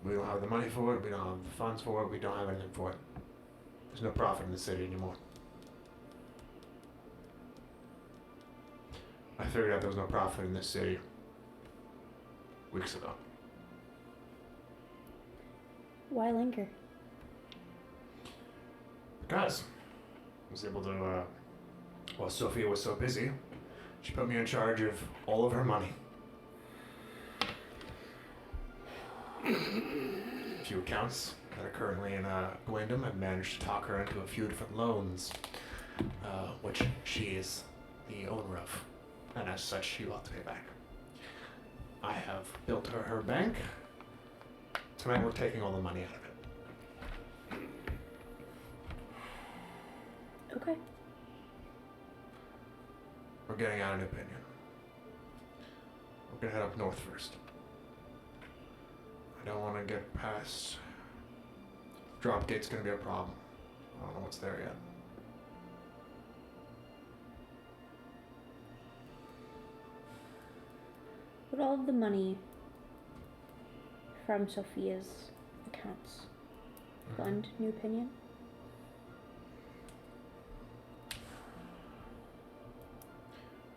A: We don't have the money for it, we don't have the funds for it, we don't have anything for it. There's no profit in the city anymore. I figured out there was no profit in this city weeks ago.
C: Why linger?
A: Because I was able to, while Sophia was so busy, she put me in charge of all of her money. A few accounts that are currently in Gwendom. I've managed to talk her into a few different loans, which she is the owner of. And as such, she will have to pay back. I have built her bank. Tonight we're taking all the money out of it.
C: Okay.
A: We're getting out an opinion. We're gonna head up north first. I don't want to get past. Dropgate's gonna be a problem. I don't know what's there yet.
C: Would all of the money from Sophia's accounts fund New Pinion?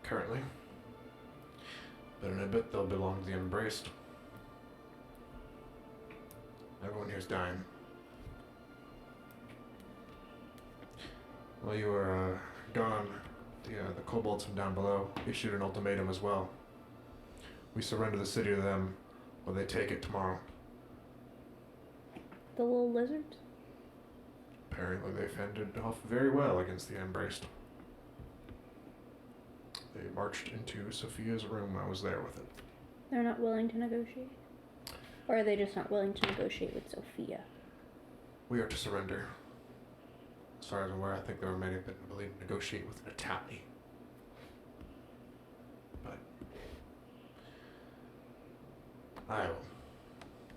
A: Currently. But in a bit they'll belong to the Embraced. Everyone here's dying. While you were gone, the kobolds from down below issued an ultimatum as well. We surrender the city to them, or they take it tomorrow.
C: The little lizards?
A: Apparently they fended off very well against the Embraced. They marched into Sophia's room. I was there with it.
C: They're not willing to negotiate? Or are they just not willing to negotiate with Sophia?
A: We are to surrender. As far as I'm aware, I think they were made to believe negotiate with Natalie. But I'm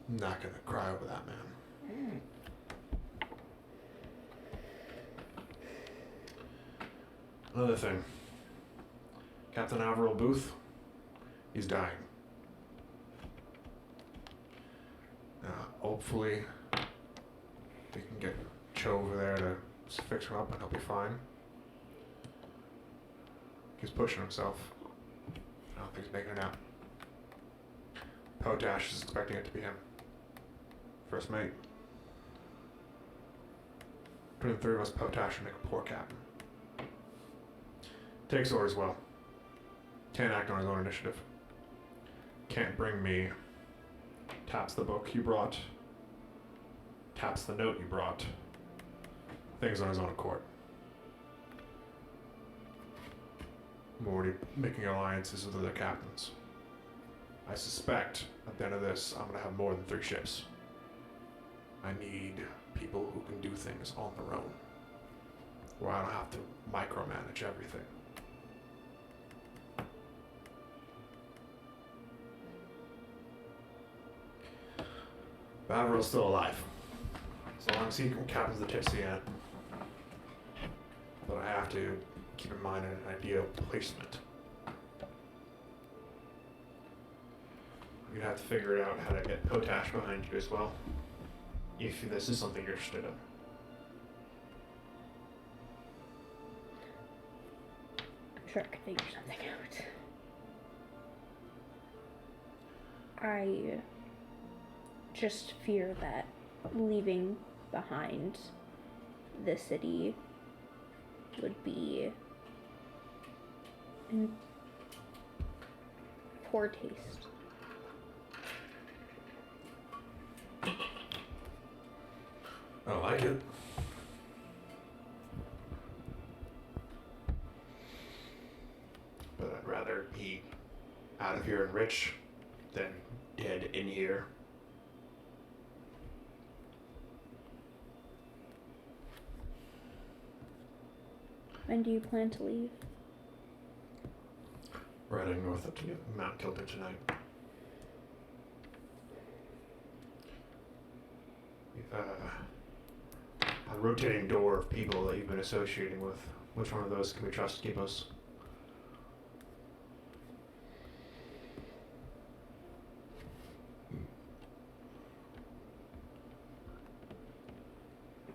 A: not gonna cry over that man. Another thing. Captain Averill Booth, he's dying. Hopefully, we can get Cho over there to fix him up and he'll be fine. He's pushing himself. I don't think he's making it out. Potash is expecting it to be him. First mate. Between the three of us, Potash would make a poor captain. Takes orders well. Can't act on his own initiative. Can't bring me. Taps the book you brought. Taps the note you brought. Things on his own accord. I'm already making alliances with other captains. I suspect at the end of this, I'm gonna have more than 3 ships. I need people who can do things on their own, where I don't have to micromanage everything. Averill's still alive, so long as he captains the tipsy end. But I have to keep in mind an ideal placement. You'd have to figure out how to get Potash behind you as well, if this is something you're interested in.
C: I'm sure I could figure something out. I just fear that leaving behind the city would be in poor taste.
A: I don't like it. But I'd rather be out of here and rich than dead in here.
C: When do you plan to leave?
A: We're heading north up to Mount Kilter tonight. We've a rotating door of people that you've been associating with. Which one of those can we trust to keep us?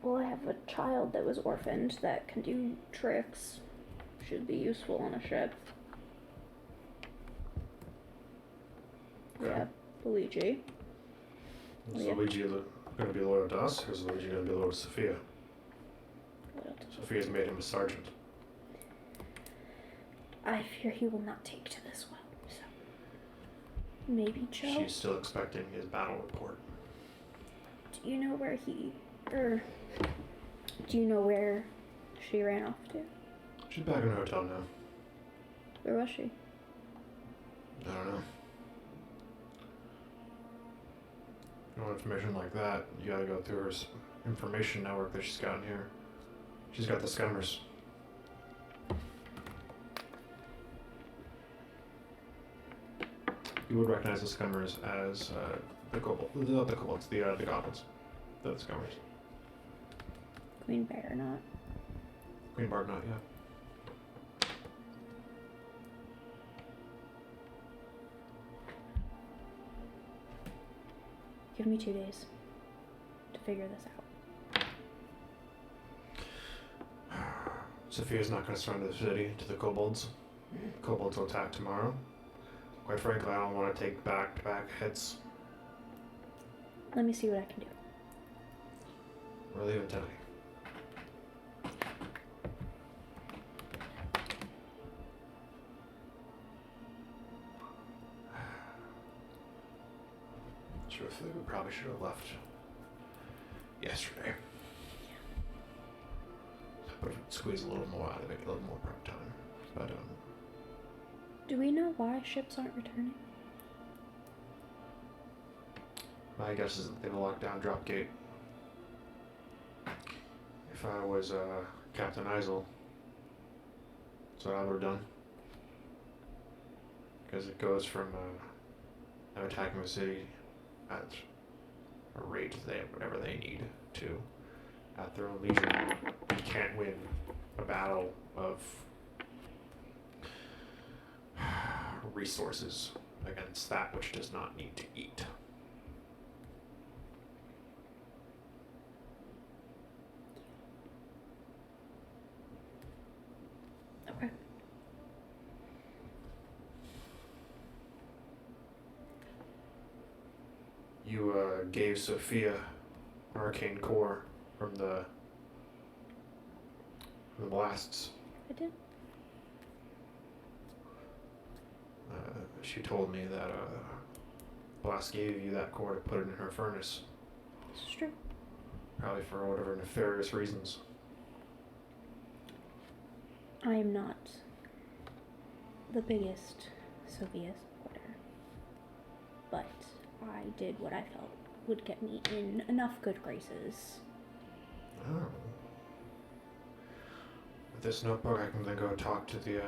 C: Well, I have a child that was orphaned that can do tricks. Should be useful on a ship.
A: Okay.
C: Yeah, Luigi.
A: Is
C: Yeah.
A: Luigi going to be loyal to us, or is Luigi going to be loyal to Sophia?
C: What else?
A: Sophia's made him a sergeant.
C: I fear he will not take to this well, so maybe Joe.
A: She's still expecting his battle report.
C: Do you know where do you know where she ran off to?
A: She's back in her hotel now.
C: Where was she?
A: I don't know. You want information like that, you gotta go through her information network that she's got in here. She's got the scummers. You would recognize the scummers as the kobolds, not the kobolds, the goblins. The scummers.
C: Queen Bear, not.
A: Queen Bargnot, yeah.
C: Give me 2 days to figure this out.
A: Sophia's not going to surrender the city to the kobolds. Kobolds will attack tomorrow. Quite frankly, I don't want to take back-to-back hits.
C: Let me see what I can do.
A: We're leaving tonight. Truthfully, we probably should have left yesterday. But if we could squeeze a little more out of it, a little more prep time. But,
C: Do we know why ships aren't returning?
A: my guess is that they've locked down Dropgate. If I was Captain Eisel, that's what I would have done. Because it goes from them attacking the city at a rate whatever they need to at their own leisure. You can't win a battle of resources against that which does not need to eat.
C: Okay.
A: You gave Sophia arcane core from the blasts.
C: I did.
A: She told me that Blast gave you that core to put it in her furnace,
C: This is true.
A: probably for whatever nefarious reasons.
C: I am not the biggest Sophia supporter, but I did what I felt would get me in enough good graces.
A: Oh. With this notebook, I can then go talk to the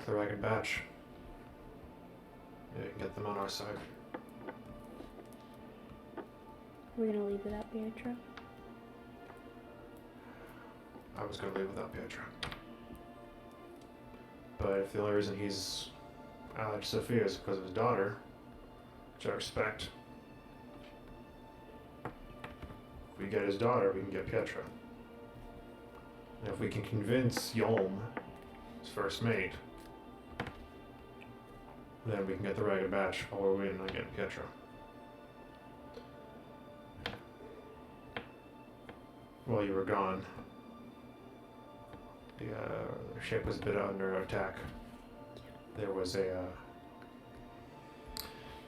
A: Ragged Batch. Yeah, you can get them on our side.
C: We're gonna leave without Pietro.
A: I was gonna leave without Pietro. But if the only reason he's allied to Sophia is because of his daughter, which I respect, if we get his daughter, we can get Pietro. And if we can convince Yolm, his first mate, then we can get the Ragged Batch while we're waiting on getting Pietro. While you were gone, the ship was a bit under attack. There was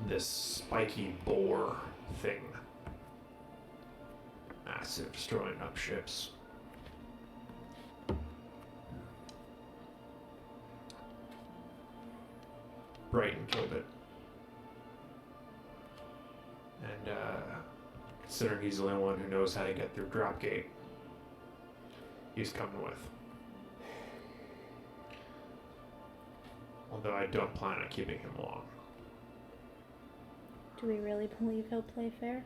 A: this spiky boar thing, massive, destroying up ships. Brighton killed it. And considering he's the only one who knows how to get through Dropgate, he's coming with. Although I don't plan on keeping him long.
C: Do we really believe he'll play fair?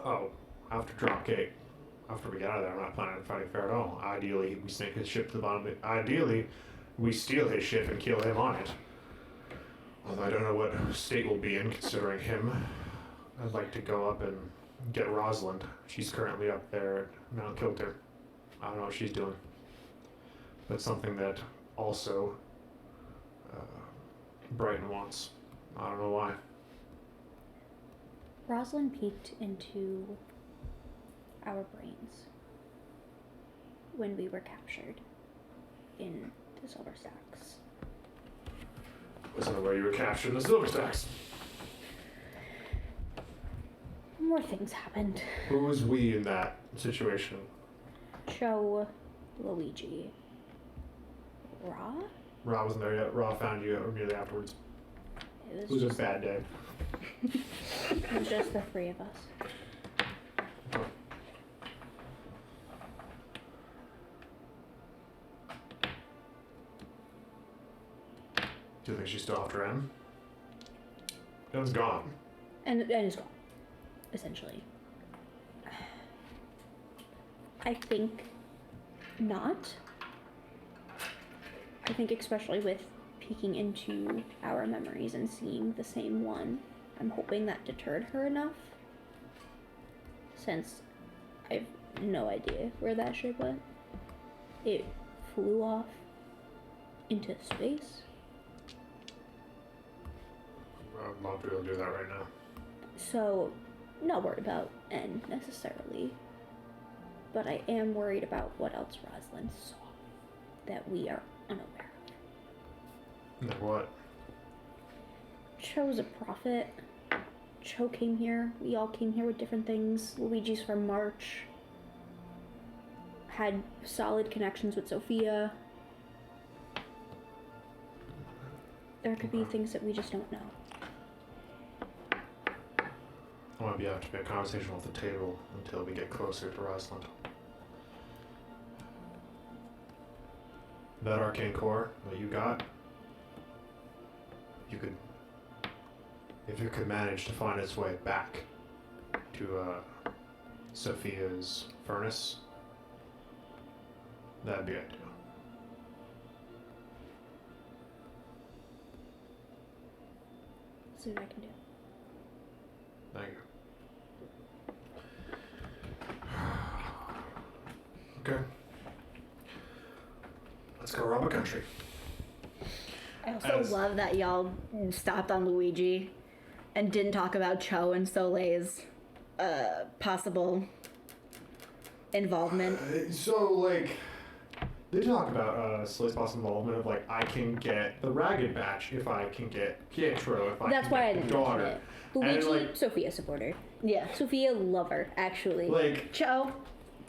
A: Oh, after Dropgate, after we get out of there, I'm not planning on fighting fair at all. Ideally, we sink his ship to the bottom of it. Ideally, we steal his ship and kill him on it. Although I don't know what state we'll be in, considering him. I'd like to go up and get Rosalind. She's currently up there at Mount Kilter. I don't know what she's doing. But something that also Brighton wants. I don't know why.
C: Rosalind peeked into our brains when we were captured in the Silver Stacks.
A: Wasn't aware you were captured in the Silver Stacks.
C: More things happened.
A: Who was we in that situation?
C: Show Luigi. Ra?
A: Ra wasn't there yet. Ra found you immediately afterwards.
C: It
A: It was a bad day.
C: It was just the three of us.
A: Do you think she's still after him? Em's gone.
C: And it's gone, essentially. I think not. I think especially with peeking into our memories and seeing the same one I'm hoping that deterred her enough. Since I have no idea where that ship went. It flew off into space.
A: I'm not able to do that right now.
C: So, not worried about N necessarily. But I am worried about what else Rosalind saw that we are unaware of.
A: Like what?
C: Cho's a prophet. Cho came here. We all came here with different things. Luigi's from March. Had solid connections with Sophia. There could be things that we just don't know.
A: I want to have to be a conversation off the table until we get closer to Rosalind. That arcane core that you got, you could, if you could manage to find its way back to Sophia's furnace, that'd be ideal.
C: See what I can do.
A: Thank you. Okay. Let's go rob a country.
E: I also
A: As-
E: love that y'all stopped on Luigi and didn't talk about Cho and Soleil's possible involvement.
A: So, like, they talk about Soleil's possible involvement of, like, I can get the Ragged Batch if I can get Pietro, if I
C: That's
A: can
C: why I
A: get
C: didn't
A: the daughter.
C: mention it.
A: And,
C: Luigi,
A: like-
C: Sophia supporter.
E: Yeah.
C: Sophia lover, actually.
A: Like,
E: Cho.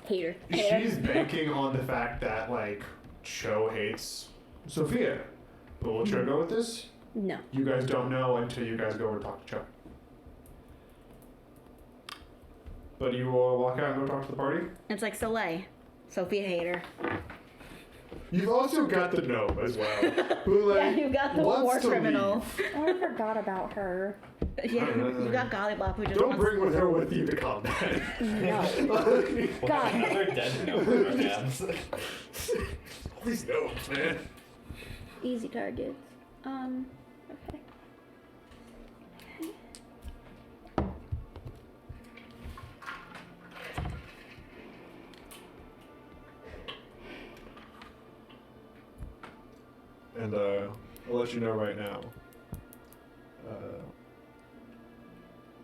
C: Hater.
A: she's banking on the fact that, like, Cho hates Sophia. But will Cho go with this?
C: No.
A: You guys don't know until you guys go over and talk to Cho. But you will walk out and go talk to the party?
E: It's like Soleil. Sophia hater.
A: You've also got the gnome as well. Who, like,
E: Yeah, you got the
A: wants
E: war
A: to
E: criminal.
A: leave.
C: Oh, I forgot about her.
E: Yeah, you got Gollywop who just
A: Don't
E: wants
A: bring with her with you to combat.
C: No.
H: We'll
C: God.
H: have another dead gnome in our hands.
A: All these gnomes, man.
C: Easy targets. Okay.
A: And I'll let you know right now.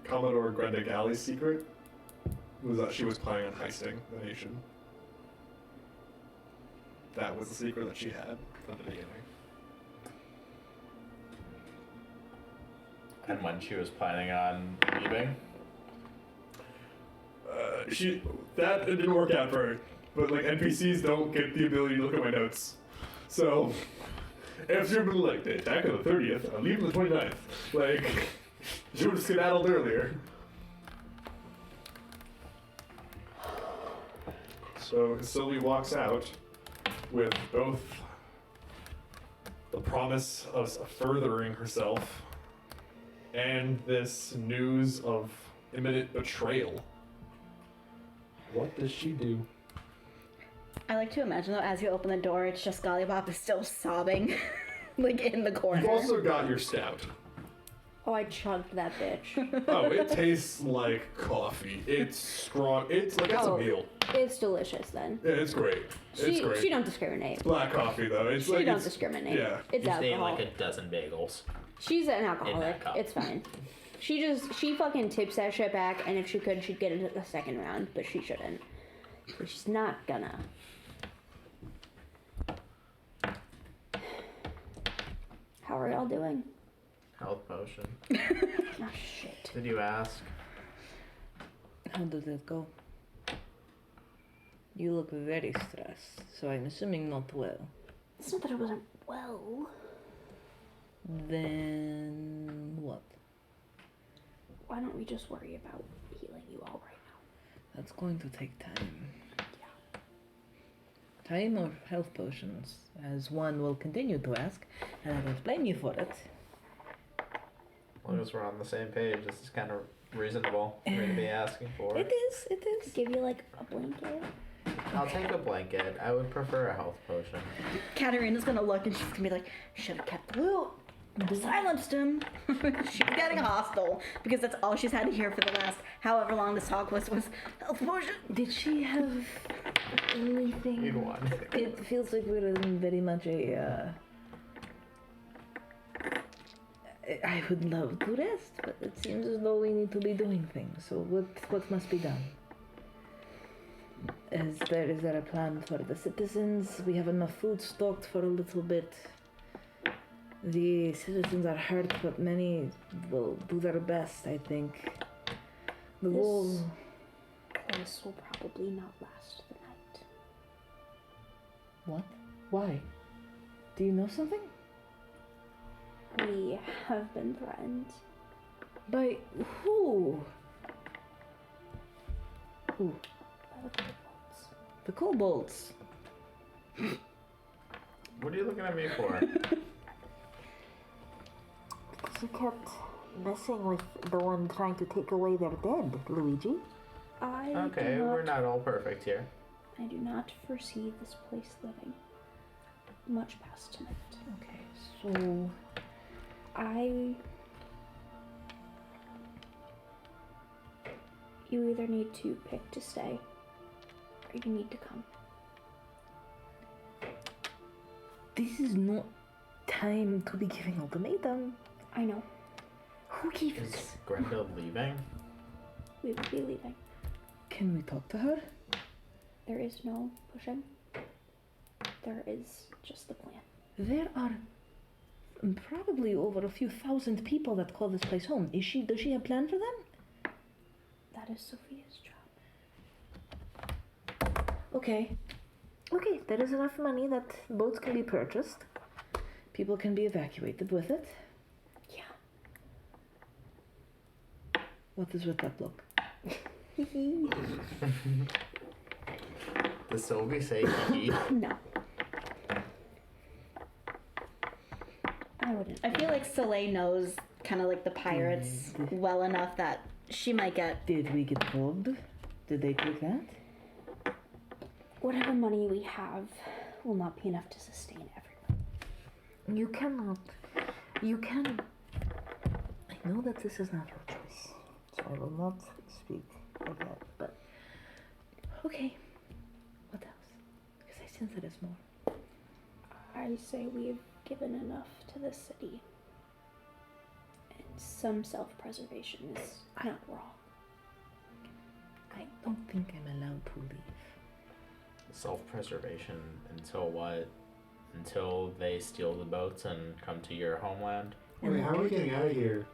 A: Commodore Grenda Gally's secret was that she was planning on heisting the nation. That was the secret that she had from the beginning.
H: And when she was planning on leaving,
A: That didn't work out for her. But like NPCs don't get the ability to look at my notes. So if you've been like, they attack on the 30th, I'm leaving the 29th. Like, she would have skedaddled earlier. So Sylvie walks out with both the promise of furthering herself and this news of imminent betrayal. What does she do?
E: I like to imagine though, as you open the door, it's just Gollywop is still sobbing, like in the corner.
A: You've also got your stout.
C: Oh, I chugged that bitch.
A: Oh, it tastes like coffee. It's strong. It's like it's
C: Oh.
A: a meal.
C: It's delicious then.
A: Yeah, it's great. It's
C: She
A: great.
C: she don't discriminate.
A: Black coffee though. It's
C: She
A: like
C: don't
A: it's,
C: discriminate.
A: Yeah.
C: It's
H: you ate
C: alcohol.
H: like a dozen bagels.
C: She's an alcoholic.
H: cup.
C: It's fine. She fucking tips that shit back, and if she could, she'd get into the second round, but she shouldn't. So she's not gonna. How are y'all doing?
H: Health potion.
C: Oh shit.
H: Did you ask?
B: How does it go? You look very stressed, so I'm assuming not well.
C: It's not that I wasn't well.
B: Then what?
C: Why don't we just worry about healing you all right now?
B: That's going to take time. Time or health potions, as one will continue to ask, and I don't blame you for it.
H: As long as we're on the same page, this is kind of reasonable for me to be asking for.
B: It is.
C: Give you like a blanket.
H: I'll take a blanket. I would prefer a health potion.
E: Katarina's gonna look and she's gonna be like, should have kept the loot. Silenced him. She's getting hostile because that's all she's had to hear for the last however long this talk was health potion.
B: Did she have anything?
H: Need one.
B: It feels like we're in very much a. I would love to rest, but it seems as though we need to be doing things. So what must be done? Is there a plan for the citizens? We have enough food stocked for a little bit. The citizens are hurt, but many will do their best, I think. The wall.
C: This will probably not last the night.
B: What? Why? Do you know something?
C: We have been threatened.
B: By who? Who?
C: By the kobolds.
B: The kobolds.
H: What are you looking at me for?
I: Because you kept messing with the one trying to take away their dead, Luigi.
H: Okay, we're not all perfect here.
C: I do not foresee this place living much past tonight.
B: Okay, so
C: You either need to pick to stay, or you need to come.
B: this is not time to be giving ultimatum.
C: I know.
B: Who gave
H: Is
B: us?
H: Grenda leaving?
C: We will be leaving.
B: Can we talk to her?
C: There is no pushing. There is just the plan.
B: There are probably over a few thousand people that call this place home. Does she have a plan for them?
C: That is Sophia's job.
B: Okay, there is enough money that boats can be purchased. People can be evacuated with it.
C: Yeah.
B: What is with that look?
H: Does Sylvie say he?
C: No. I wouldn't.
E: I feel like Soleil knows kind of like the pirates well enough that she might get.
B: Did we get robbed? Did they take that?
C: Whatever money we have will not be enough to sustain everyone.
B: You cannot. You can. I know that this is not your choice, so I will not speak of that. But okay, what else? Because I sense there is more.
C: I say we've given enough to the city. And some self-preservation is not wrong.
B: I don't think I'm allowed to leave.
H: Self-preservation until what? Until they steal the boats and come to your homeland?
G: Wait, how are we getting out of here?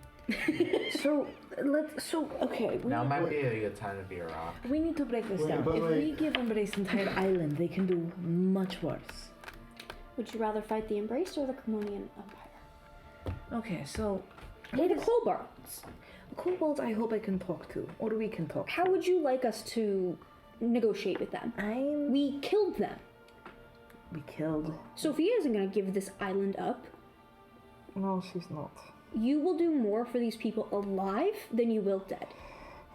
B: Okay.
H: Now might be a good time to be a rock.
B: We need to break this
G: Wait,
B: down.
G: but
B: If
G: like-
B: we give Embrace the entire island, they can do much worse.
C: Would you rather fight the Embrace or the Commodian Empire?
B: Okay, so
C: Or the kobolds?
B: kobolds, I hope I can talk to, or we can talk.
C: How would you like us to negotiate with them? We killed them.
B: We killed.
C: Sophia isn't going to give this island up.
B: No, she's not.
C: You will do more for these people alive than you will dead.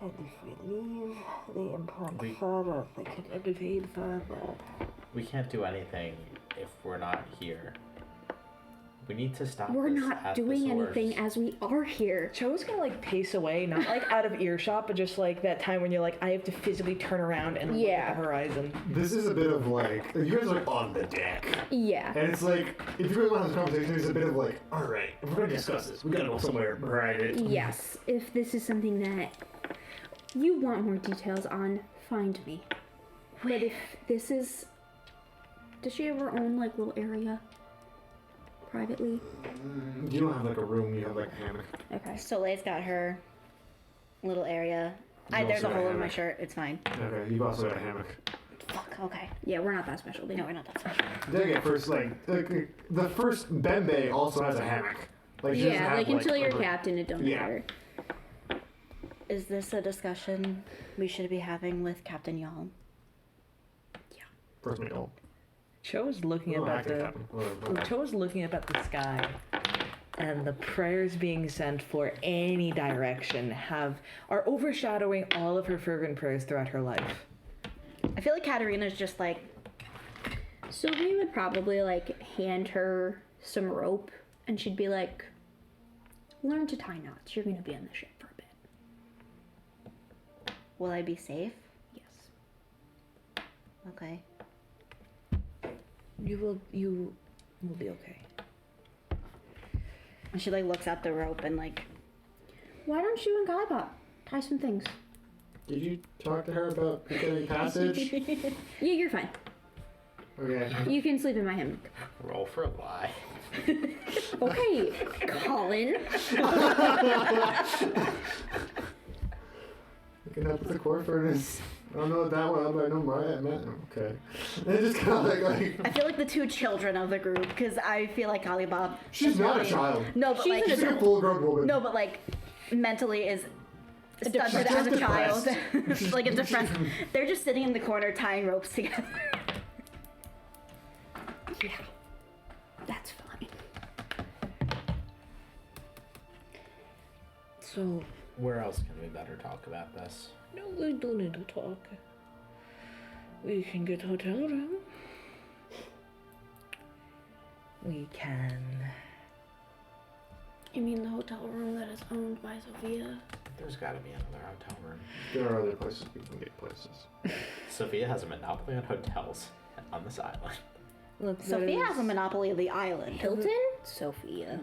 B: And if we leave, they implant
H: We-
B: further. They can invade further.
H: We can't do anything if we're not here. We need to stop
C: We're
H: this
C: not
H: at the
C: doing
H: source.
C: anything as we are here.
B: Cho's gonna like pace away, not like out of earshot, but just like that time when you're like, I have to physically turn around and look
C: Yeah.
B: at the horizon.
G: This is a bit of like, you guys are on the deck.
C: Yeah.
G: And it's like, if you really want to have this conversation, it's a bit of like, alright, if we're going to discuss this, we gotta go somewhere private.
C: Yes. If this is something that you want more details on, find me. But if this is... Does she have her own like little area? Privately?
G: You don't have like a room, you have like a hammock.
C: Okay.
E: Soleil's got her little area.
G: You
E: There's a
G: also got a
E: hole in my
G: hammock.
E: shirt. It's fine.
G: Okay, you've also got a hammock.
E: Fuck. Okay.
C: Yeah, we're not that special.
E: No, we're not that special.
G: Dang it, first, like the first Bembe also has a hammock. Like, she doesn't
C: Yeah,
G: have,
C: like until you're
G: a-
C: captain, it don't
G: Yeah.
C: matter.
E: Is this a discussion we should be having with Captain Y'all?
G: First meal.
B: Cho is looking
G: Oh,
B: about
G: acting
B: the.
G: captain. Whatever.
B: Cho is looking up at the sky, and the prayers being sent for any direction are overshadowing all of her fervent prayers throughout her life.
E: I feel like Katarina's just like,
C: Sylvie would probably like hand her some rope and she'd be like, learn to tie knots. You're gonna be on the ship for a bit.
E: Will I be safe?
C: Yes.
E: Okay.
B: You will be okay.
E: And she like looks at the rope and like.
C: Why don't you and Galibot tie some things?
D: Did you talk to her about getting passage?
C: Yeah, you're fine.
D: Okay.
C: You can sleep in my hammock.
H: Roll for a lie.
C: Okay, Collin.
D: You can help with the core furnace. I don't know that well, but I know Mariah met him. Okay. They just kind of like.
E: I feel like the two children of the group because I feel like Holly Bob.
D: She's not a child.
E: No, but
C: She's
E: like
D: She's a full-grown woman.
E: no, but like mentally is stunted as a child. Like a depressed. They're just sitting in the corner tying ropes together.
C: Yeah, that's fine.
B: So,
H: Where else can we better talk about this?
B: no, we don't need to talk. We can get a hotel room. We can.
C: You mean the hotel room that is owned by Sophia?
H: There's got to be another hotel room.
D: There are other places we can get places.
H: Sophia has a monopoly on hotels on this island.
B: Look,
E: Sophia has a monopoly of the island.
C: Hilton? Sophia.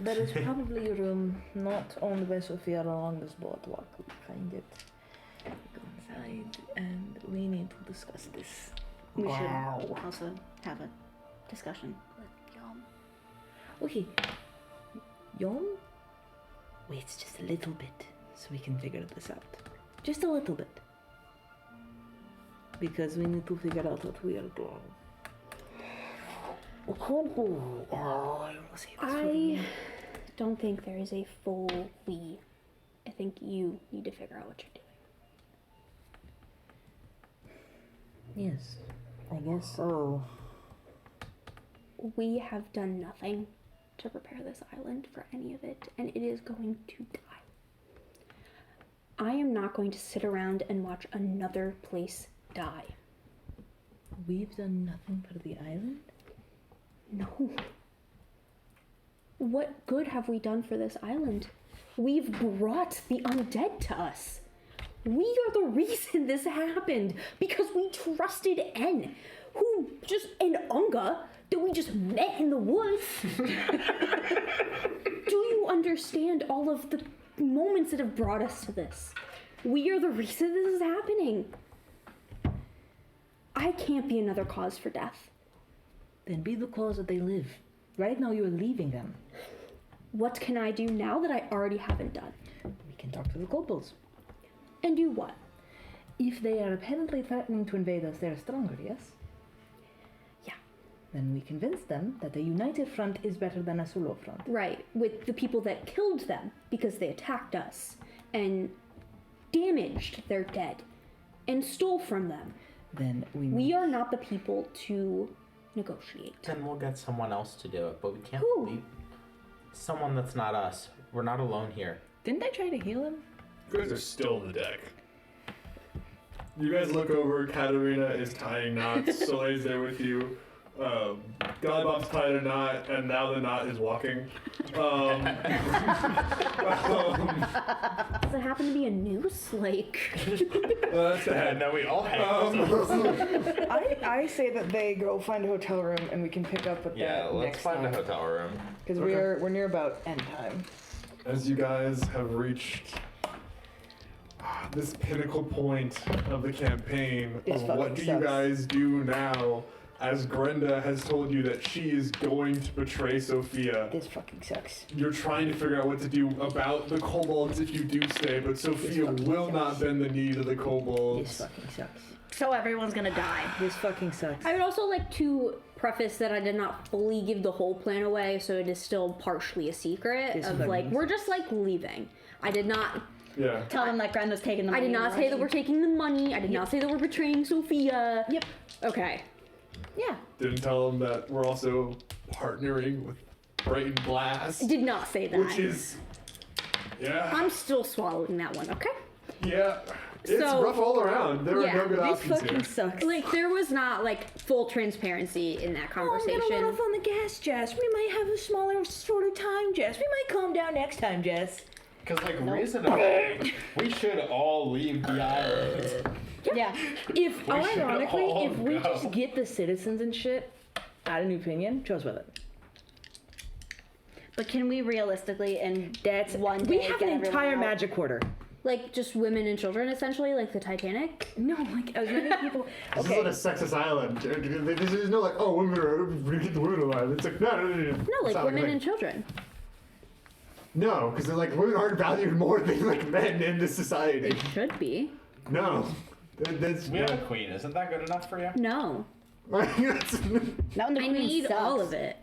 B: There is probably a room not owned by Sophia along this boardwalk. We find it. Go inside, and we need to discuss this.
E: We should also have a discussion with Yom.
B: Okay. Yom waits just a little bit so we can figure this out. Just a little bit. Because we need to figure out what we are doing.
C: I don't think there is a full we. I think you need to figure out what you're doing.
B: Yes, I guess so.
C: We have done nothing to prepare this island for any of it, and it is going to die. I am not going to sit around and watch another place die.
B: We've done nothing for the island?
C: No. What good have we done for this island? We've brought the undead to us. We are the reason this happened because we trusted En, and Unga, that we just met in the woods. Do you understand all of the moments that have brought us to this? We are the reason this is happening. I can't be another cause for death.
B: Then be the cause that they live. Right now you are leaving them.
C: What can I do now that I already haven't done?
B: We can talk to the kobolds.
C: And do what?
B: If they are apparently threatening to invade us, they're stronger, yes?
C: Yeah.
B: Then we convince them that a united front is better than a solo front.
C: Right, with the people that killed them because they attacked us and damaged their dead and stole from them.
B: Then
C: We are not the people to negotiate.
H: Then we'll get someone else to do it, but we can't
C: Who?
H: leave someone that's not us. We're not alone here.
B: Didn't I try to heal him?
A: You guys are still on the deck. You guys look over, Katarina is tying knots, Soleil's there with you. Godbob's tied a knot, and now the knot is walking.
C: Does it happen to be a noose? Like,
A: That's the
H: And
A: head.
H: then we all have
B: I say that they go find a hotel room and we can pick up with
H: Yeah,
B: that
H: let's
B: next
H: find
B: time.
H: a hotel room.
B: Because
A: Okay.
B: we're near about end time.
A: As you guys have reached this pinnacle point of the campaign,
B: This
A: of
B: fucking
A: what do you
B: sucks.
A: guys do now? As Grenda has told you that she is going to betray Sophia.
B: This fucking sucks.
A: You're trying to figure out what to do about the kobolds if you do stay, but Sophia
B: fucking
A: will
B: sucks.
A: not bend the knee to the kobolds.
B: This fucking sucks.
E: So everyone's gonna die.
B: This fucking sucks.
C: I would also like to preface that I did not fully give the whole plan away, so it is still partially a secret
B: This
C: of
B: fucking
C: like, we're just like leaving. I did not
A: Yeah.
E: Tell them that Grenda's taking the
C: I
E: money.
C: did not say that we're taking the money. I did not say that we're betraying Sophia.
B: Yep.
C: Okay.
E: Yeah.
A: Didn't tell them that we're also partnering with Bright and Blast,
C: Did not say that.
A: which is, yeah,
C: I'm still swallowing that one, okay?
A: yeah. It's
C: So-
A: rough all around. There
C: Yeah,
A: are no good
B: This
A: options
B: fucking
A: here.
B: sucks.
C: Like, there was not, like, full transparency in that
B: Oh, I'm
C: conversation.
B: gonna let off on the gas, Jess. We might have a smaller, shorter time, Jess. We might calm down next time, Jess.
H: Because, like, reasonably, we should all leave the island.
E: Yeah.
B: If,
H: We should
B: ironically,
H: all
B: if we
H: go.
B: just get the citizens and shit out of New Pinion, Joe's with it.
E: But can we realistically in
B: That's
E: one
B: We
E: day
B: have
E: get
B: an
E: everyone
B: entire
E: out?
B: magic quarter.
C: Like, just women and children, essentially, like the Titanic.
B: No, like as many people.
A: This
B: Okay.
A: is not a sexist island. There's no like, oh, women are, we get the women alive. It's like, no.
C: No,
A: It's
C: like
A: not
C: women
A: like-
C: and children.
A: No, because they're like, women aren't valued more than like men in this society.
C: Should be.
A: No. That's
H: We have a queen. Isn't that good enough for you?
C: No.
E: Not when the
C: I
E: queen
C: need
E: sucks.
C: all of it.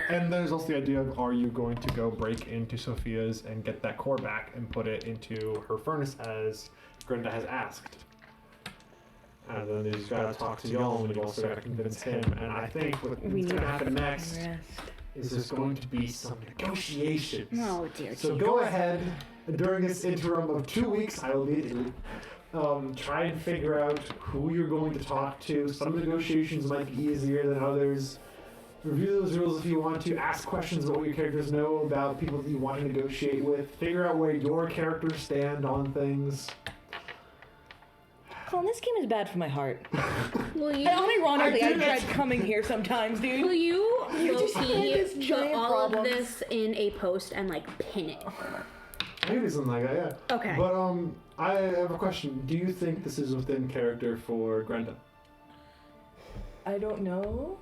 A: And there's also the idea of, are you going to go break into Sophia's and get that core back and put it into her furnace as Grenda has asked? And then he's got to talk to y'all, and you also got to convince him. And I think what's
B: We
A: going
B: need
A: to happen next
B: rest.
A: is there's going to be some negotiations.
E: Oh dear.
A: So go ahead, during this interim of 2 weeks, I will be in Italy. Try and figure out who you're going to talk to. Some negotiations might be easier than others. Review those rules if you want to. Ask questions about what your characters know about people that you want to negotiate with. Figure out where your characters stand on things.
B: Colin, this game is bad for my heart.
C: Will you?
B: And unironically, I
A: did
B: dread
A: it.
B: coming here sometimes, dude.
C: Will you
B: just had this
C: put
B: giant
C: all
B: problem.
C: of this in a post and like pin it?
A: Maybe something like that, yeah.
C: Okay.
A: But I have a question. Do you think this is within character for Grenda?
B: I don't know.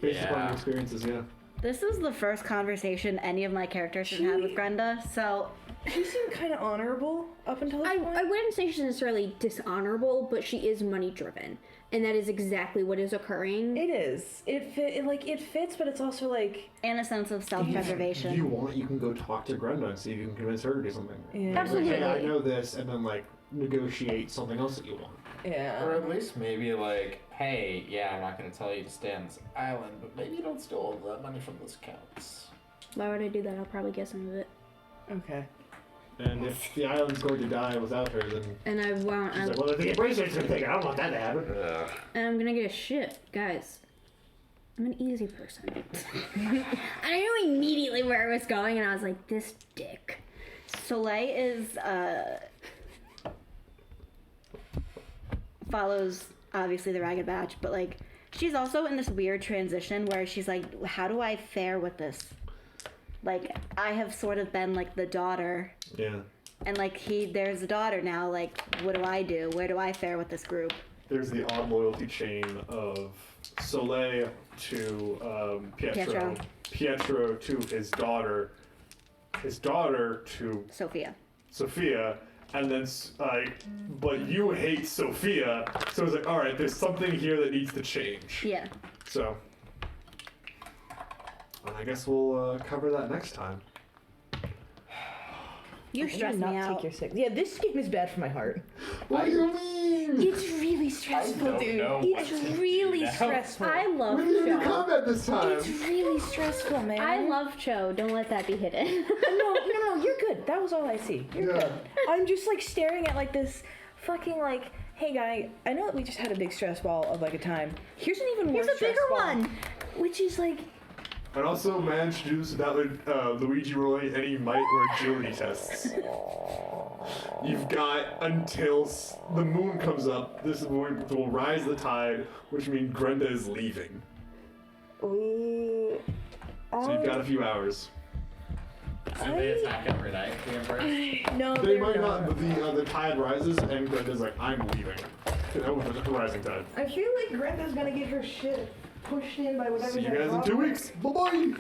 A: Based upon
H: Yeah.
A: your experiences, yeah.
E: This is the first conversation any of my characters have had with Grenda, so
B: She seemed kind of honorable up until this point.
C: I wouldn't say she's necessarily dishonorable, but she is money driven, and that is exactly what is occurring.
B: It is. It fits, but it's also like
E: and a sense of self-preservation.
A: If you want, you can go talk to Grenda and see if you can convince her to do something.
B: Yeah.
A: Like,
C: Absolutely.
A: hey, I know this, and then like negotiate something else that you want.
B: yeah.
H: Or at least maybe like, hey, yeah, I'm not going to tell you to stay on this island, but maybe you don't steal all that money from those accounts.
C: Why would I do that? I'll probably get some of it.
B: Okay.
A: And if the island's going to die without her, then
C: And I won't.
A: she's like, well, if the bracelet's gonna take it, I don't want that to happen.
C: And I'm gonna get a shit, guys. I'm an easy person. I knew immediately where it was going, and I was like, this dick.
E: Soleil is follows obviously the Ragged Batch, but like she's also in this weird transition where she's like, how do I fare with this? Like I have sort of been like the daughter,
A: Yeah.
E: and like there's a daughter now. Like what do I do? Where do I fare with this group?
A: There's the odd loyalty chain of Soleil to Pietro. Pietro to his daughter to
E: Sophia.
A: Sophia, and then but you hate Sophia, so it's like, all right, there's something here that needs to change.
E: Yeah.
A: So, I guess we'll cover that next time.
E: You stress me out.
B: Take your sick. Yeah, this game is bad for my heart.
A: What do you mean?
B: It's really stressful,
H: don't
B: dude.
H: know
B: It's
H: what to do
B: really
H: now.
B: stressful.
C: I love
A: We didn't do
C: Cho.
A: combat this time.
B: It's really stressful, man.
C: I love Cho. Don't let that be hidden.
B: No, you're good. That was all I see. You're
A: Yeah.
B: good. I'm just like staring at like this fucking like, hey guy, I know that we just had a big stress ball of like a time. Here's an even worse
E: Here's a
B: stress
E: bigger
B: ball,
E: one.
B: which is like,
A: And also managed to do this without Luigi rolling any might or agility tests. You've got until the moon comes up. This will rise the tide, which means Grenda is leaving.
B: we.
A: So you've got a few hours.
H: So they attack every night, the Empress?
B: No,
A: They
B: they're
A: might not, but the tide rises, and Grenda's like, I'm leaving. With the rising tide.
B: I feel like Grenda's gonna get her shit pushed in by whatever.
A: See you
B: that
A: guys in
B: rock
A: 2
B: is.
A: weeks. Bye bye.